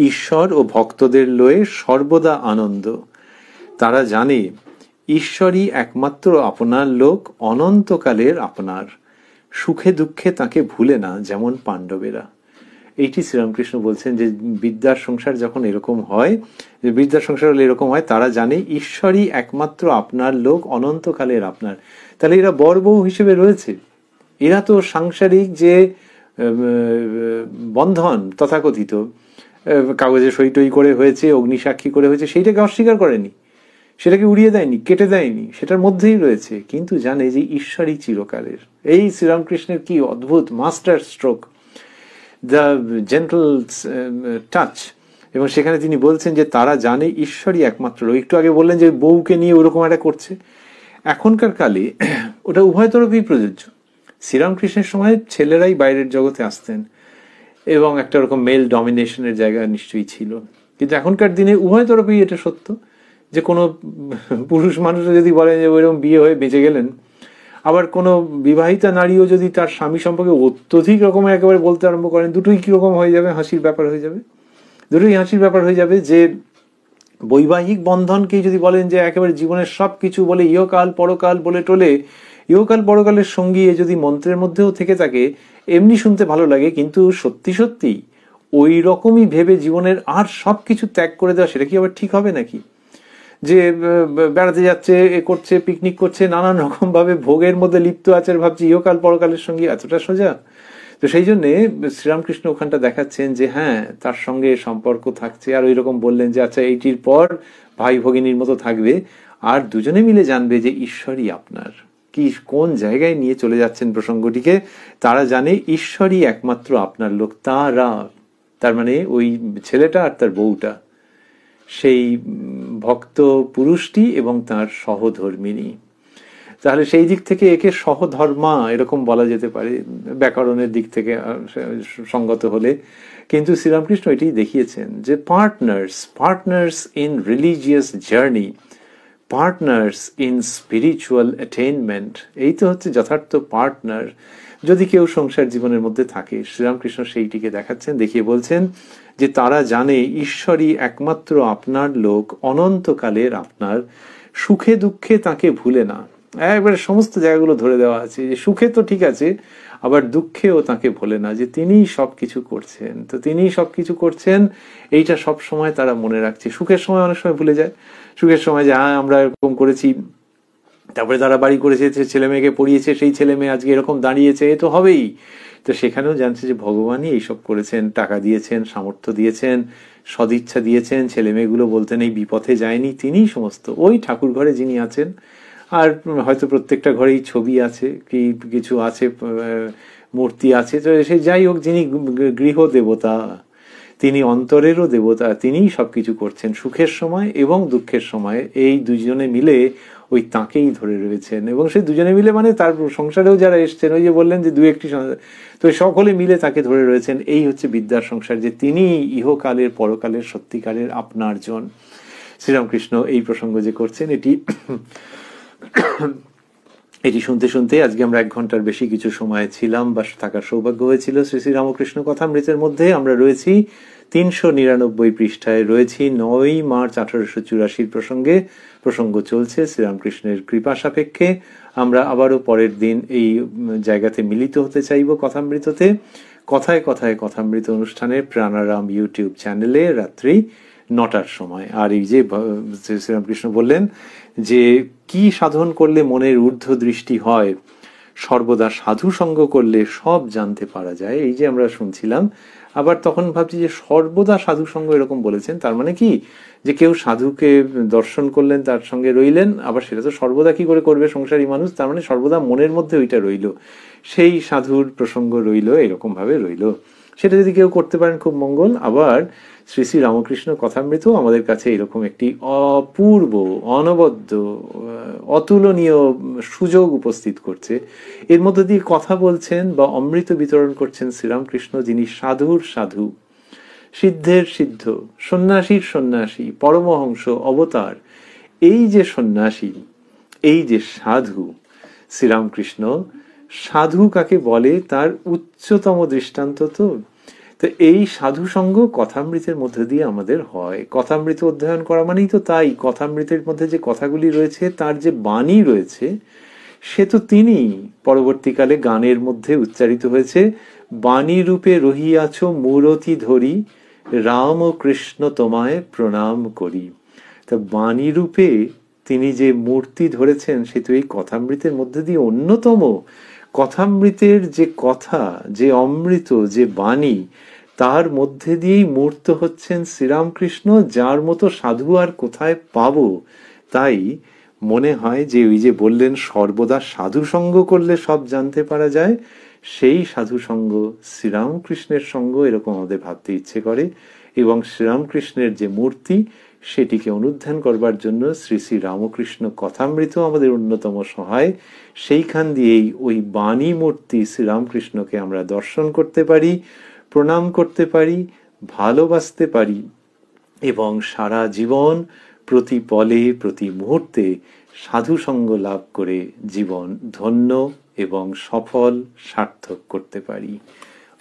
ঈশ্বর ও ভক্তদের লয়ে সর্বদা আনন্দ। তারা জানে ঈশ্বরই একমাত্র আপনার লোক, অনন্তকালের আপনার। সুখে দুঃখে তাকে ভুলে না, যেমন পাণ্ডবেরা। এইটি শ্রীরামকৃষ্ণ বলছেন যে বিদ্যার সংসার যখন এরকম হয়, যে বিদ্যার সংসার হলে এরকম হয়, তারা জানে ঈশ্বরই একমাত্র আপনার লোক, অনন্তকালের আপনার। তাহলে এরা বর বউ হিসেবে রয়েছে। এরা তো সাংসারিক যে বন্ধন তথাকথিত কাগজে সই টই করে হয়েছে, অগ্নিসাক্ষী করে হয়েছে, সেইটাকে অস্বীকার করেনি, সেটাকে উড়িয়ে দেয়নি, কেটে দেয়নি, সেটার মধ্যেই রয়েছে। কিন্তু জানে যে ঈশ্বরই চিরকালের। এই শ্রীরামকৃষ্ণের কি অদ্ভুত master stroke, the gentle touch. এবং সেখানে তিনি বলছেন যে তারা জানে ঈশ্বরই একমাত্র। একটু আগে বললেন যে বউকে নিয়ে ওরকম একটা করছে, এখনকার কালে ওটা উভয় তরফেই প্রযোজ্য। শ্রীরামকৃষ্ণের সময় ছেলেরাই বাইরের জগতে আসতেন এবং একটা রকম মেল ডমিনেশনের জায়গা নিশ্চয়ই ছিল, কিন্তু এখনকার দিনে উভয় তরফেই এটা সত্য, যে কোনো পুরুষ মানুষও যদি বলেন যে ওইরকম বিয়ে হয়ে বেঁচে গেলেন, আবার কোনো বিবাহিতা নারীও যদি তার স্বামী সম্পর্কে অত্যধিক রকমের একেবারে বলতে আরম্ভ করেন, দুটোই কিরকম হয়ে যাবে, হাসির ব্যাপার হয়ে যাবে। দুটোই হাসির ব্যাপার হয়ে যাবে। যে বৈবাহিক বন্ধনকেই যদি বলেন যে একেবারে জীবনের সব কিছু বলে, ইহকাল পরকাল বলে টোলে, ইহকাল পরকালের সঙ্গী যদি মন্ত্রের মধ্যেও থেকে থাকে, এমনি শুনতে ভালো লাগে, কিন্তু সত্যি সত্যি ওই রকমই ভেবে জীবনের আর সব কিছু ত্যাগ করে দেওয়া, সেটা কি আবার ঠিক হবে নাকি? যে বেড়াতে যাচ্ছে, এ করছে, পিকনিক করছে, নানান রকম ভাবে ভোগের মধ্যে লিপ্ত আছে, ভাবছি ইহকাল পরকালের সঙ্গে এতটা সোজা? তো সেই জন্যে শ্রীরামকৃষ্ণ ওখানটা দেখাচ্ছেন যে হ্যাঁ, তার সঙ্গে সম্পর্ক থাকছে। আর ওই রকম বললেন যে আচ্ছা, এইটির পর ভাই ভগিনীর মতো থাকবে, আর দুজনে মিলে জানবে যে ঈশ্বরই আপনার। কি কোন জায়গায় নিয়ে চলে যাচ্ছেন প্রসঙ্গটিকে। তারা জানে ঈশ্বরই একমাত্র আপনার লোক। তারা, তার মানে ওই ছেলেটা আর তার বউটা, সেই ভক্ত পুরুষটি এবং তার সহধর্মিনী। তাহলে সেই দিক থেকে একে সহধর্মা এরকম বলা যেতে পারে, ব্যাকরণের দিক থেকে সঙ্গত হলে। কিন্তু শ্রীরামকৃষ্ণ এটি দেখিয়েছেন যে partners in religious journey, partners in spiritual attainment. এই তো হচ্ছে যথার্থ পার্টনার যদি কেউ সংসার জীবনের মধ্যে থাকে। শ্রীরামকৃষ্ণ সেইটিকে দেখাচ্ছেন, দেখিয়ে বলছেন যে তারা জানে ঈশ্বরই একমাত্র আপনার লোক, অনন্তকালের আপনার। সুখে দুঃখে তাকে ভুলে না। একবারে সমস্ত জায়গাগুলো ধরে দেওয়া আছে, যে সুখে তো ঠিক আছে, আবার দুঃখেও তাকে ভোলে না, যে তিনিই সবকিছু করছেন। তো তিনিই সবকিছু করছেন, এইটা সব সময় তারা মনে রাখছে। সুখের সময় অনেক সময় ভুলে যায়, সুখের সময় যে হ্যাঁ আমরা এরকম করেছি, তারপরে তারা বাড়ি করেছে, ছেলে মেয়েকে পড়িয়েছে, সেই ছেলে মেয়ে আজকে এরকম দাঁড়িয়েছে, এ তো হবেই। তো সেখানেও জানছে যে ভগবানই এইসব করেছেন, টাকা দিয়েছেন, সামর্থ্য দিয়েছেন, সদিচ্ছা দিয়েছেন, ছেলে মেয়েগুলো বলতেন এই বিপথে যায়নি, তিনিই সমস্ত। ওই ঠাকুর ঘরে যিনি আছেন, আর হয়তো প্রত্যেকটা ঘরেই ছবি আছে, কি কিছু আছে, মূর্তি আছে, তো সে যাই হোক, যিনি গৃহ দেবতা, তিনি অন্তরেরও দেবতা, তিনিই সবকিছু করছেন সুখের সময় এবং দুঃখের সময়। এই দুজনে মিলে ওই তাঁকেই ধরে রয়েছেন। এবং সেই দুজনে মিলে মানে তার সংসারেও যারা এসছেন, ওই যে বললেন যে দু একটি, তো সকলে মিলে তাকে ধরে রয়েছেন। এই হচ্ছে বিদ্যার সংসার, যে তিনি ইহকালের পরকালের সত্যিকারের আপনার জন। শ্রীরামকৃষ্ণ এই প্রসঙ্গ যে করছেন, এটি শুনতে শুনতে আজকে আমরা 1 ঘন্টার বেশি কিছু সময় ছিলাম বা থাকার সৌভাগ্য হয়েছিল শ্রী শ্রী রামকৃষ্ণ কথামৃতের মধ্যে। আমরা রয়েছি 399 পৃষ্ঠায়, রয়েছি 9 মার্চ 1884 প্রসঙ্গে। প্রসঙ্গ চলছে শ্রীরামকৃষ্ণের কৃপা সাপেক্ষে। আমরা আবারও পরের দিন এই জায়গাতে মিলিত হতে চাইব কথামৃততে। কথায় কথায় কথামৃত অনুষ্ঠানের প্রাণারাম ইউটিউব চ্যানেলে রাত্রি 9টার সময়। আর এই যে শ্রীরামকৃষ্ণ বললেন যে কি সাধন করলে মনের ঊর্ধ্ব দৃষ্টি হয়, সর্বদা সাধু সঙ্গ করলে সব জানতে পারা যায়। এই যে আমরা শুনছিলাম, আবার তখন ভাবছি যে সর্বদা সাধু সঙ্গ এরকম বলেছেন, তার মানে কি যে কেউ সাধুকে দর্শন করলেন, তার সঙ্গে রইলেন, আবার সেটা তো সর্বদা কি করে করবে সংসারী মানুষ, তার মানে সর্বদা মনের মধ্যে ওইটা রইল, সেই সাধুর প্রসঙ্গ রইল, এরকম ভাবে রইল। সেটা যদি কেউ করতে পারেন খুব মঙ্গল। আবার শ্রী শ্রী রামকৃষ্ণ কথামৃত আমাদের কাছে এরকম একটি অপূর্ব, অনবদ্য, অতুলনীয় সুযোগ উপস্থিত করছে। এর মধ্যে দিয়ে কথা বলছেন বা অমৃত বিতরণ করছেন শ্রীরামকৃষ্ণ, যিনি সাধুর সাধু, সিদ্ধের সিদ্ধ, সন্ন্যাসীর সন্ন্যাসী, পরমহংস অবতার। এই যে সন্ন্যাসী, এই যে সাধু, শ্রীরামকৃষ্ণ সাধু কাকে বলে তার উচ্চতম দৃষ্টান্ত। তো এই সাধু সঙ্গ কথামৃতের মধ্যে দিয়ে আমাদের হয়। কথামৃত অধ্যয়ন করা মানেই তো তাই, কথামৃতের মধ্যে যে কথাগুলি রয়েছে, তার যে বাণী রয়েছে, সে তো তিনি পরবর্তীকালে গানের মধ্যে উচ্চারিত হয়েছে, বাণী রূপে রহিয়াছ মূরতি ধরি, রাম ও কৃষ্ণ তোমায় প্রণাম করি। তা বাণী রূপে তিনি যে মূর্তি ধরেছেন, সে তো এই কথামৃতের মধ্যে দিয়ে অন্যতম। কথামৃতের যে কথা, যে অমৃত, যে বাণী, তার মধ্যে দিয়েই মূর্ত হচ্ছেন শ্রীরামকৃষ্ণ, যার মতো সাধু আর কোথায় পাবো। তাই মনে হয় যে ওই যে বললেন সর্বদা সাধু সঙ্গ করলে সব জানতে পারা যায়, সেই সাধু সঙ্গ, শ্রীরামকৃষ্ণের সঙ্গ এরকম আমাদের ভাবতে ইচ্ছে করে। এবং শ্রীরামকৃষ্ণের যে মূর্তি, সেটিকে অনুধ্যান করবার জন্য শ্রী শ্রী রামকৃষ্ণ কথামৃত আমাদের অন্যতম সহায়। সেইখান দিয়েই ওই বাণী মূর্তি শ্রীরামকৃষ্ণকে আমরা দর্শন করতে পারি, প্রণাম করতে পারি, ভালোবাসতে পারি, এবং সারা জীবন প্রতি পলে প্রতি মুহূর্তে সাধু সঙ্গ লাভ করে জীবন ধন্য এবং সফল সার্থক করতে পারি।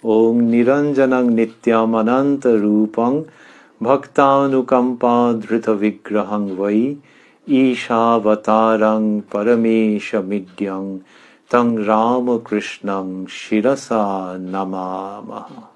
ওং নিরঞ্জনং নিত্যমনন্ত রূপং ভক্তানুকম্পাধৃত বিগ্রহং বৈ ঈশাবতারং পরমেশমিড্যং তং রামকৃষ্ণং শিরসা নমামঃ।